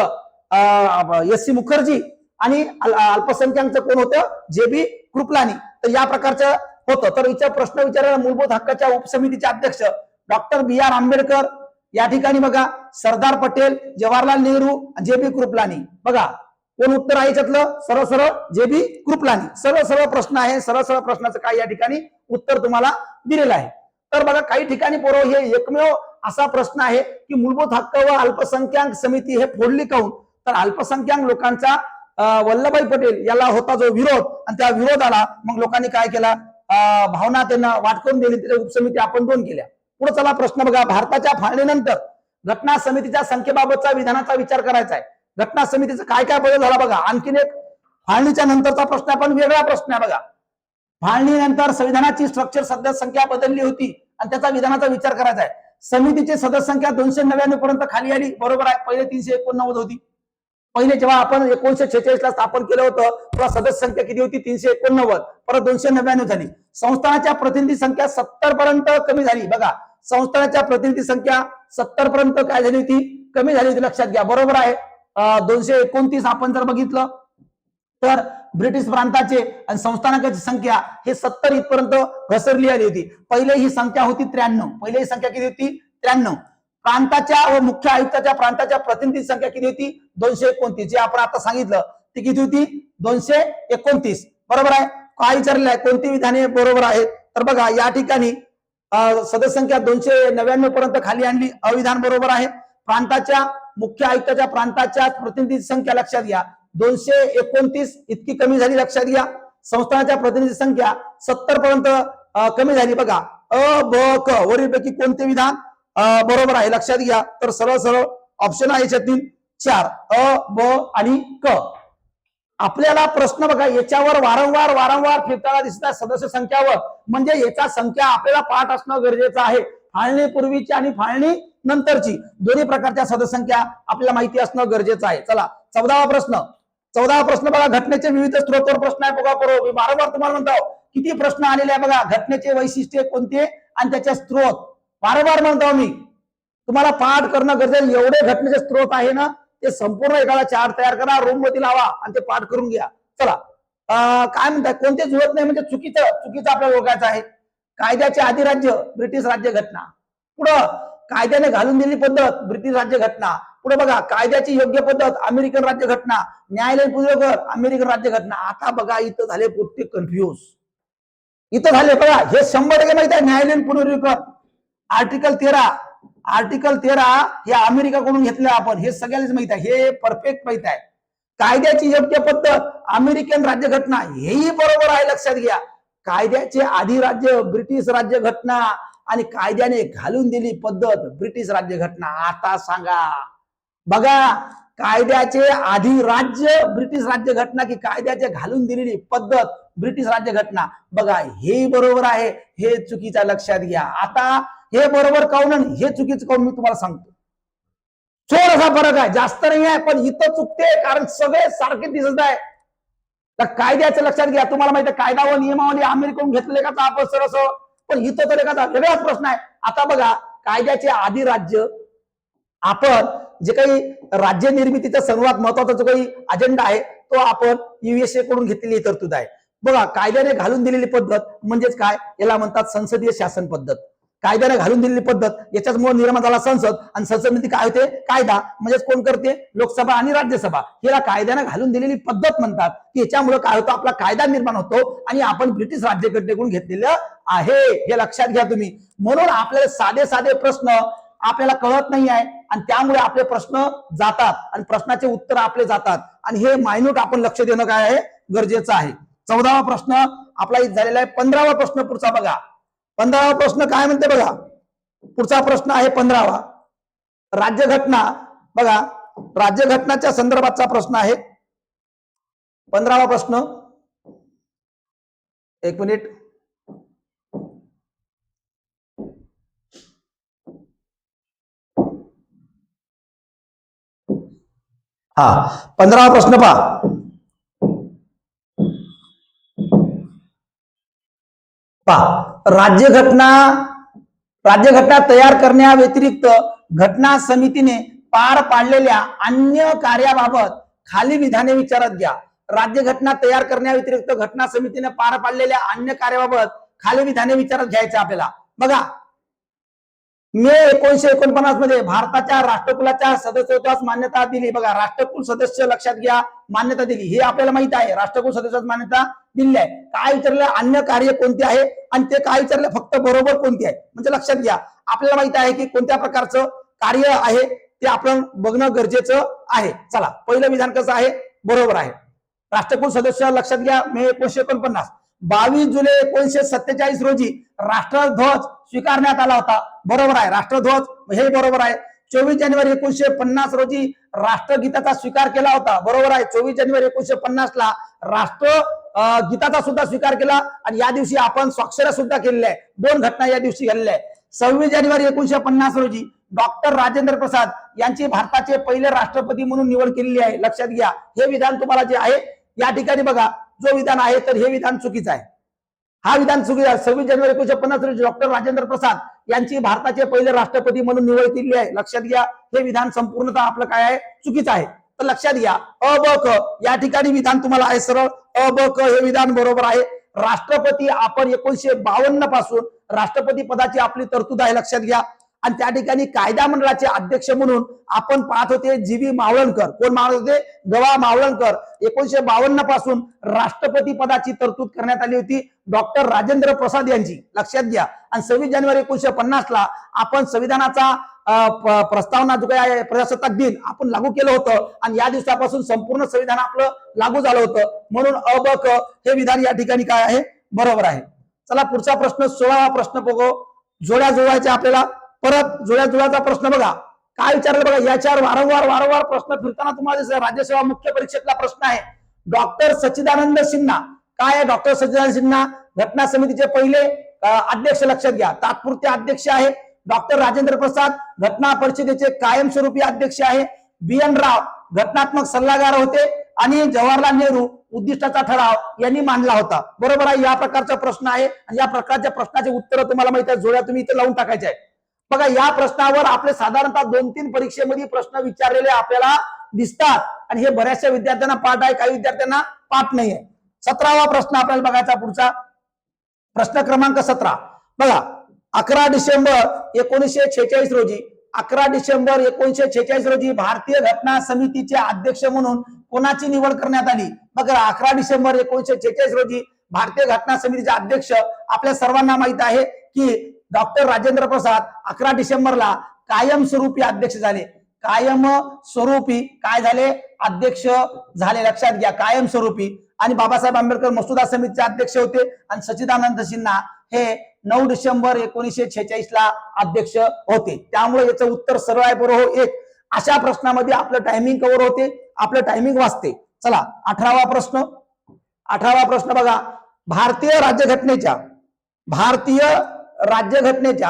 एस.सी. मुखर्जी आणि अल्पसंख्याकचं कोण होतं जे.बी. कृपलानी. तर या प्रकारचं होतं. तर इथे प्रश्न विचारला मूलभूत हक्काच्या उपसमितीचे अध्यक्ष डॉक्टर बी आर आंबेडकर या ठिकाणी बघा सरदार पटेल, जवाहरलाल नेहरू, जे.बी. कृपलानी. बघा कोण उत्तर आहे याच्यातलं? सरळ जे.बी. कृपलानी. सरळ प्रश्न आहे. सरळ प्रश्नाचं काय या ठिकाणी उत्तर तुम्हाला दिलेलं आहे. तर बघा काही ठिकाणी पोरं हे एकमेव असा प्रश्न आहे की मूलभूत हक्क व अल्पसंख्याक समिती हे फोडली काऊन? तर अल्पसंख्याक लोकांचा वल्लभभाई पटेल याला होता जो विरोध आणि त्या विरोधाला मग लोकांनी काय केला, भावना त्यांना वाटकून दिली. त्या उपसमिती आपण 2 केल्या. पुढे चला प्रश्न बघा. भारताच्या फाळणीनंतर घटना समितीच्या संख्येबाबतचा विधानाचा विचार करायचा आहे. घटना समितीचा काय काय बदल झाला बघा. आणखीन एक फाळणीच्या नंतरचा प्रश्न आपण वेगळा प्रश्न आहे बघा. फाळणीनंतर संविधानाची स्ट्रक्चर सदस्य संख्या बदलली होती आणि त्याचा विधानाचा विचार करायचा आहे. समितीची सदस्य संख्या 299 पर्यंत खाली आली. बरोबर आहे. पहिले 389 होती. पहिले जेव्हा आपण 1946 ला स्थापन केलं होतं तेव्हा सदस्य संख्या किती होती? 389. परत 299 झाली. संस्थानाच्या प्रतिनिधी संख्या 70 पर्यंत कमी झाली. बघा संस्थानाच्या प्रतिनिधी संख्या 70 पर्यंत काय झाली होती? कमी झाली होती. लक्षात घ्या. बरोबर आहे. 229 आपण जर बघितलं तर ब्रिटिश प्रांताचे आणि संस्थानाची संख्या हे 70 इथपर्यंत घसरली आली होती. पहिले ही संख्या होती 93. पहिले ही संख्या किती होती? 93. प्रांताच्या व मुख्य आयुक्ताच्या प्रांताच्या प्रतिनिधी संख्या किती होती? 229. जे आपण आता सांगितलं ती किती होती? 229. बरोबर आहे. काय विचारलेलं आहे? कोणती विधाने बरोबर आहेत? तर बघा या ठिकाणी सदस्य संख्या 299 पर्यंत खाली आणली. अविधान बरोबर आहे. प्रांताच्या मुख्य आयुक्ताच्या प्रांताच्या प्रतिनिधी संख्या लक्षात घ्या 229 इतकी कमी झाली. लक्षात घ्या. संस्थानाच्या प्रतिनिधी संख्या 70 पर्यंत कमी झाली. बघा अ ब क वरीलपैकी कोणते विधान बरोबर आहे? लक्षात घ्या. तर सरळ ऑप्शन आहे याच्यातील 4 अ ब आणि क. आपल्याला प्रश्न बघा याच्यावर वारंवार फिरताना दिसतात सदस्य संख्यावर, म्हणजे याचा संख्या आपल्याला पाठ असणं गरजेचं आहे. फाळणी पूर्वीची आणि फाळणी नंतरची दोन्ही प्रकारच्या सदस्य संख्या आपल्याला माहिती असणं गरजेचं आहे. चला 14वा प्रश्न बघा. घटनेचे विविध स्त्रोतावर प्रश्न आहे. बघा बरोबर वारंवार तुम्हाला म्हणतो किती प्रश्न आलेले आहे बघा. घटनेचे वैशिष्ट्य कोणते आणि त्याचे स्त्रोत वारंवार म्हणतो मी. तुम्हाला पाठ करणं गरजेचं. एवढे घटनेचे स्त्रोत आहे ना ते संपूर्ण एखादा चार्ट तयार करा, रूम मध्ये लावा आणि ते पाठ करून घ्या. चला काय म्हणतात कोणते जुळत नाही म्हणजे चुकीचं आपल्याला ओळखायचं आहे. कायद्याचे अधिराज्य ब्रिटिश राज्यघटना. पुढं कायद्याने घालून दिलेली पद्धत ब्रिटिश राज्यघटना. पुढे बघा कायद्याची योग्य पद्धत अमेरिकन राज्यघटना. न्यायालयीन पूर्वक अमेरिकन राज्यघटना. आता बघा इथं झाले पुढे कन्फ्युज. इथं झाले बघा हे 100% माहित आहे. न्यायालयीन पुनर्विकत आर्टिकल 13 हे अमेरिकाकडून घेतलं आपण. हे सगळ्यांनाच माहित आहे. हे परफेक्ट माहित आहे. कायद्याची योग्य पद्धत अमेरिकन राज्यघटना हेही बरोबर आहे. लक्षात घ्या कायद्याचे अधिराज्य ब्रिटिश राज्यघटना आणि कायद्याने घालून दिली पद्धत ब्रिटिश राज्यघटना. आता सांगा बघा कायद्याचे अधिराज्य ब्रिटिश राज्यघटना की कायद्याचे घालून दिलेली पद्धत ब्रिटिश राज्यघटना. बघा हे बरोबर आहे हे चुकीचं लक्षात घ्या. आता हे बरोबर काऊन आणि हे चुकीचं काऊन मी तुम्हाला सांगतो. थोडासा फरक आहे जास्त नाही आहे पण इथं चुकते कारण सगळे सारखे दिसत आहे. तर कायद्याचं लक्षात घ्या. तुम्हाला माहिती आहे कायदा व नियमावली अमेरिकेहून घेतलेले का आपण सरस पण इथं तर एखादा वेगळाच प्रश्न आहे. आता बघा कायद्याचे अधिराज्य आपण जे काही राज्य निर्मितीचा सर्वात महत्वाचा जो काही अजेंडा आहे तो आपण युएसए कडून घेतलेली तरतूद आहे. बघा कायद्याने घालून दिलेली पद्धत म्हणजेच काय याला म्हणतात संसदीय शासन पद्धत. कायद्याने घालून दिलेली पद्धत याच्यामुळे निर्माण झाला संसद आणि संसदेमध्ये काय होते कायदा म्हणजेच कोण करते लोकसभा आणि राज्यसभा. याला कायद्याने घालून दिलेली पद्धत म्हणतात की याच्यामुळे काय होतं आपला कायदा निर्माण होतो आणि आपण ब्रिटिश राज्यघटनेकडून घेतलेलं आहे हे लक्षात घ्या तुम्ही. म्हणून आपल्याला साधे साधे प्रश्न आपल्याला कळत नाही आहे आणि त्यामुळे आपले प्रश्न जातात आणि प्रश्नाचे उत्तर आपले जातात आणि हे मायन्यूट आपण लक्ष देणं काय आहे गरजेचं आहे. 14वा प्रश्न आपला झालेला आहे. 15वा प्रश्न पुढचा बघा. 15वा प्रश्न काय म्हणते बघा. पुढचा प्रश्न आहे 15वा राज्यघटना. बघा राज्यघटनाच्या संदर्भाचा प्रश्न आहे 15वा प्रश्न. एक मिनिट. हा 15वा प्रश्न पहा. राज्यघटना तयार करण्या व्यतिरिक्त घटना समितीने पार पाडलेल्या अन्य कार्याबाबत खाली विधाने विचारात घ्या. राज्यघटना तयार करण्या व्यतिरिक्त घटना समितीने पार पाडलेल्या अन्य कार्याबाबत खाली विधाने विचारात घ्यायचे आपल्याला. बघा मे 1949 मध्ये भारताच्या राष्ट्रकुलाच्या सदस्यत्वास मान्यता दिली. बघा राष्ट्रकुल सदस्य लक्षात घ्या मान्यता दिली हे आपल्याला माहित आहे. राष्ट्रकुल सदस्यास मान्यता दिली आहे. काय विचारलं अन्य कार्य कोणते आहे आणि ते काय विचारलं फक्त बरोबर कोणते आहे. म्हणजे लक्षात घ्या आपल्याला माहित आहे की कोणत्या प्रकारचं कार्य आहे ते आपण बघणं गरजेचं आहे. चला पहिलं विधान कसं आहे बरोबर आहे. राष्ट्रकुल सदस्य लक्षात घ्या मे 1949. 22 जुलै 1947 रोजी राष्ट्रध्वज स्वीकारण्यात आला होता. बरोबर आहे राष्ट्रध्वज हे बरोबर आहे. 24 जानेवारी 1950 रोजी राष्ट्रगीताचा स्वीकार केला होता. बरोबर आहे. 24 जानेवारी 1950 ला राष्ट्रगीताचा सुद्धा स्वीकार केला आणि या दिवशी आपण स्वाक्षऱ्या सुद्धा केलेल्या आहे. 2 घटना या दिवशी घडलेल्या आहे. 26 जानेवारी 1950 रोजी डॉक्टर राजेंद्र प्रसाद यांची भारताचे पहिले राष्ट्रपती म्हणून निवड केलेली आहे. लक्षात घ्या हे विधान तुम्हाला जे आहे या ठिकाणी बघा जो विधान आहे तर हे विधान चुकीचं आहे. हा विधान चुकीचं आहे. 26 जानेवारी 1950 रोजी डॉक्टर राजेंद्र प्रसाद यांची भारताचे पहिले राष्ट्रपती म्हणून निवड केलेली आहे. लक्षात घ्या हे विधान संपूर्णतः आपलं काय आहे चुकीचं आहे. तर लक्षात घ्या अ ब क या ठिकाणी विधान तुम्हाला आहे सरळ अ ब क हे विधान बरोबर आहे. राष्ट्रपती आपण 1952 पासून राष्ट्रपती पदाची आपली तरतूद आहे. लक्षात घ्या आणि त्या ठिकाणी कायदा मंडळाचे अध्यक्ष म्हणून आपण पाहत होते जी.व्ही. मावळणकर. कोण मावळत होते गवा मावळणकर. 1952 पासून राष्ट्रपती पदाची तरतूद करण्यात आली होती डॉक्टर राजेंद्र प्रसाद यांची. लक्षात घ्या आणि 26 जानेवारी 1950 ला आपण संविधानाचा प्रस्तावना जो काय आहे प्रजासत्ताक दिन आपण लागू केलं होतं आणि या दिवसापासून संपूर्ण संविधान आपलं लागू झालं होतं. म्हणून अ ब क हे विधान या ठिकाणी काय आहे बरोबर आहे. चला पुढचा प्रश्न 16वा प्रश्न बघू. जोड्या जुळवायच्या आपल्याला. परत जोड्या जुळवायचा प्रश्न बघा काय विचारलं बघा याच्यावर वारंवार प्रश्न फिरताना तुम्हाला दिसला. राज्यसेवा मुख्य परीक्षेतला प्रश्न आहे. डॉक्टर सच्चिदानंद सिन्हा काय आहे. डॉक्टर सच्चिदानंद सिन्हा घटना समितीचे पहिले अध्यक्ष. लक्षात घ्या तात्पुरते अध्यक्ष आहे. डॉक्टर राजेंद्र प्रसाद घटना परिषदेचे कायमस्वरूपी अध्यक्ष आहे. बी.एन. राव घटनात्मक सल्लागार होते आणि जवाहरलाल नेहरू उद्दिष्टाचा ठराव यांनी मांडला होता. बरोबर आहे. या प्रकारचा प्रश्न आहे आणि या प्रकारच्या प्रश्नाचे उत्तर तुम्हाला माहिती आहे जोड्या तुम्ही इथे लावून टाकायचे आहे. बघा या प्रश्नावर आपले साधारणतः 2-3 परीक्षेमध्ये प्रश्न विचारलेले आपल्याला दिसतात आणि हे बऱ्याचशा विद्यार्थ्यांना पाठ आहे काही विद्यार्थ्यांना पाठ नाही आहे. 17वा प्रश्न आपल्याला बघायचा पुढचा प्रश्न क्रमांक 17. बघा 11 डिसेंबर 1946 रोजी 11 डिसेंबर 1946 रोजी भारतीय घटना समितीचे अध्यक्ष म्हणून कोणाची निवड करण्यात आली? बघा 11 डिसेंबर 1946 रोजी भारतीय घटना समितीचे अध्यक्ष आपल्या सर्वांना माहित आहे की डॉक्टर राजेंद्र प्रसाद 11 डिसेंबरला कायमस्वरूपी अध्यक्ष झाले. कायमस्वरूपी काय झाले? अध्यक्ष झाले. लक्षात घ्या, कायमस्वरूपी. आणि बाबासाहेब आंबेडकर मसुदा समितीचे अध्यक्ष होते आणि सच्चिदानंद सिन्हा हे 9 डिसेंबर 1946 ला अध्यक्ष होते. त्यामुळे याचं उत्तर सरळ आहे बरोबर. एक अशा प्रश्नामध्ये आपलं टायमिंग कव्हर होते, आपलं टायमिंग वाचते. चला 18वा प्रश्न. 18वा प्रश्न बघा, भारतीय राज्यघटनेच्या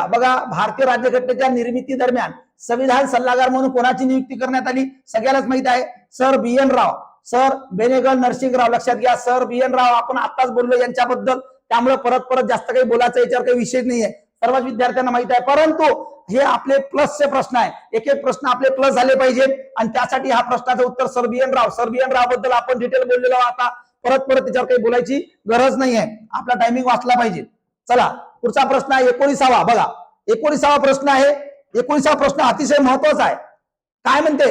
बघा भारतीय राज्यघटनेच्या निर्मिती दरम्यान संविधान सल्लागार म्हणून कोणाची नियुक्ती करण्यात आली? सगळ्यालाच माहित आहे, सर बी एन राव, सर बेनेगल नरसिंहराव. लक्षात घ्या, सर बी एन राव आपण आताच बोललो यांच्याबद्दल, त्यामुळे परत जास्त काही बोलायचं याच्यावर काही विषय नाहीये, सर्वच विद्यार्थ्यांना माहित आहे. परंतु हे आपले प्लसचे प्रश्न आहे, एक एक प्रश्न आपले प्लस झाले पाहिजे आणि त्यासाठी हा प्रश्नाचं उत्तर सर बी एन राव बद्दल आपण डिटेल बोललेलो. आता परत त्याच्यावर काही बोलायची गरज नाहीये, आपला टायमिंग वाचला पाहिजे. चला पुढचा प्रश्न आहे 19वा. बघा 19वा प्रश्न आहे. 19वा प्रश्न अतिशय महत्वाचा आहे. काय म्हणते?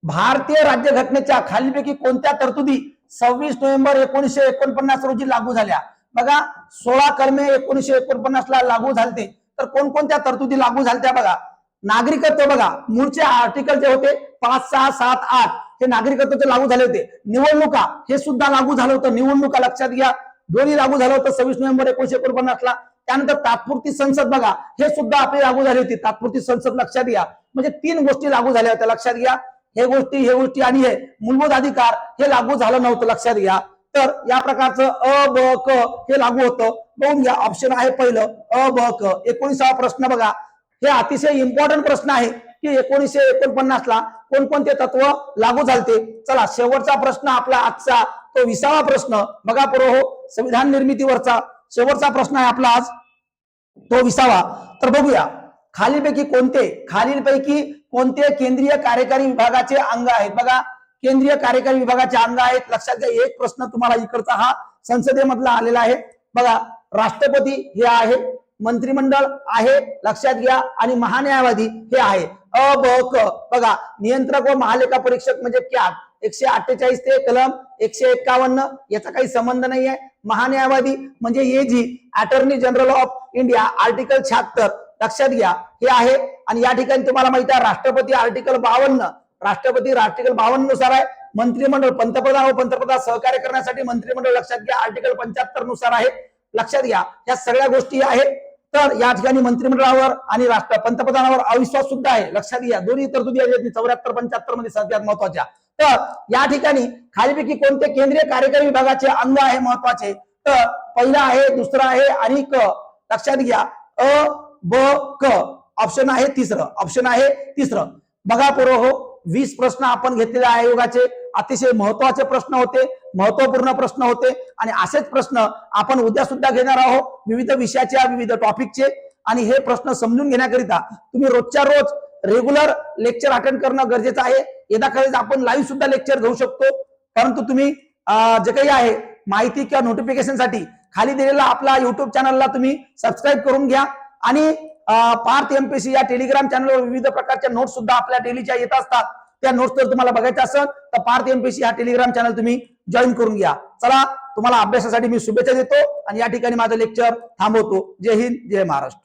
भारतीय राज्यघटनेच्या खालीलपैकी कोणत्या तरतुदी 26 नोव्हेंबर 1949 रोजी लागू झाल्या? बघा 16 कलमे 1949 ला लागू झालते. तर कोणकोणत्या तरतुदी लागू झालत्या? बघा नागरिकत्व, बघा मूळचे आर्टिकल जे होते 5, 6, 7, 8 हे नागरिकत्वाचे लागू झाले होते. निवडणुका हे सुद्धा लागू झालं होतं. निवडणुका लक्षात घ्या, दोन्ही लागू झालं होतं 26 नोव्हेंबर 1949 ला. त्यानंतर तात्पुरती संसद बघा हे सुद्धा आपली लागू झाली होती. तात्पुरती संसद लक्षात घ्या, म्हणजे 3 गोष्टी लागू झाल्या होत्या. लक्षात घ्या, हे गोष्टी आणि हे मूलभूत अधिकार हे लागू झालं नव्हतं. लक्षात घ्या. तर या प्रकारचं अ ब क हे लागू होतं. बघून घ्या, ऑप्शन आहे पहिलं अ ब क. 19वा प्रश्न बघा, हे अतिशय इम्पॉर्टंट प्रश्न आहे की 1949 ला कोणकोणते तत्व लागू झालते. चला शेवटचा प्रश्न आपला आजचा तो 20वा प्रश्न बघा हो, संविधान निर्मितीवरचा शेवटचा प्रश्न आहे आपला आज तो 20वा. तर बघूया, खालीलपैकी कोणते केंद्रीय कार्यकारी विभागाचे अंग आहेत? बघा केंद्रीय कार्यकारी विभागाचे अंग आहेत. लक्षात घ्या, एक प्रश्न तुम्हाला इकडचा हा संसदेमधला आलेला आहे. बघा राष्ट्रपती हे आहे, मंत्रिमंडळ आहे लक्षात घ्या, आणि महान्यायवादी हे आहे. अ ब क बघा नियंत्रक व महालेखा परीक्षक म्हणजे कॅग 148 ते कलम 151 याचा काही संबंध नाहीये. महान्यायवादी म्हणजे ag attorney general of India article 76 लक्षात घ्या हे आहे. आणि या ठिकाणी तुम्हाला माहिती आहे राष्ट्रपती आर्टिकल 52 नुसार आहे. मंत्रिमंडळ पंतप्रधान सहकार्य करण्यासाठी मंत्रिमंडळ लक्षात घ्या आर्टिकल 75 नुसार आहे. लक्षात घ्या या सगळ्या गोष्टी आहेत. तर या ठिकाणी मंत्रिमंडळावर आणि पंतप्रधानावर अविश्वास सुद्धा आहे. लक्षात घ्या, दोन्ही तरतुदी आहेत 74-75 मध्ये सगळ्यात महत्वाच्या. तर या ठिकाणी खालीलपैकी कोणते केंद्रीय कार्यकारी विभागाचे अंग आहे महत्वाचे? तर पहिला आहे, दुसरा आहे आणि क. लक्षात घ्या अ ब क. ऑप्शन आहे तिसरं. बघा हो 20 प्रश्न आपण घेतलेले आयोगाचे अतिशय महत्वाचे प्रश्न होते, महत्वपूर्ण प्रश्न होते. आणि असेच प्रश्न आपण उद्या सुद्धा घेणार आहोत विविध विषयाच्या विविध टॉपिकचे. आणि हे प्रश्न समजून घेण्याकरिता तुम्ही रोजच्या रोज रेग्युलर लेक्चर अटेंड करणं गरजेचं आहे. यदाकधी आपण लाईव्ह सुद्धा लेक्चर घेऊ शकतो, परंतु तुम्ही जे काही आहे माहिती किंवा नोटिफिकेशन साठी खाली दिलेला आपला युट्यूब चॅनलला तुम्ही सबस्क्राईब करून घ्या. आणि पार्थ एमपीसी या टेलिग्राम चॅनलवर विविध प्रकारच्या नोट्स सुद्धा आपल्या डेलीच्या येत असतात. त्या नोट्स जर तुम्हाला बघायच्या असेल तर पार्थ एमपीसी हा टेलिग्राम चॅनल तुम्ही जॉईन करून घ्या. चला तुम्हाला अभ्यासासाठी मी शुभेच्छा देतो आणि या ठिकाणी माझं लेक्चर थांबवतो. जय हिंद, जय महाराष्ट्र.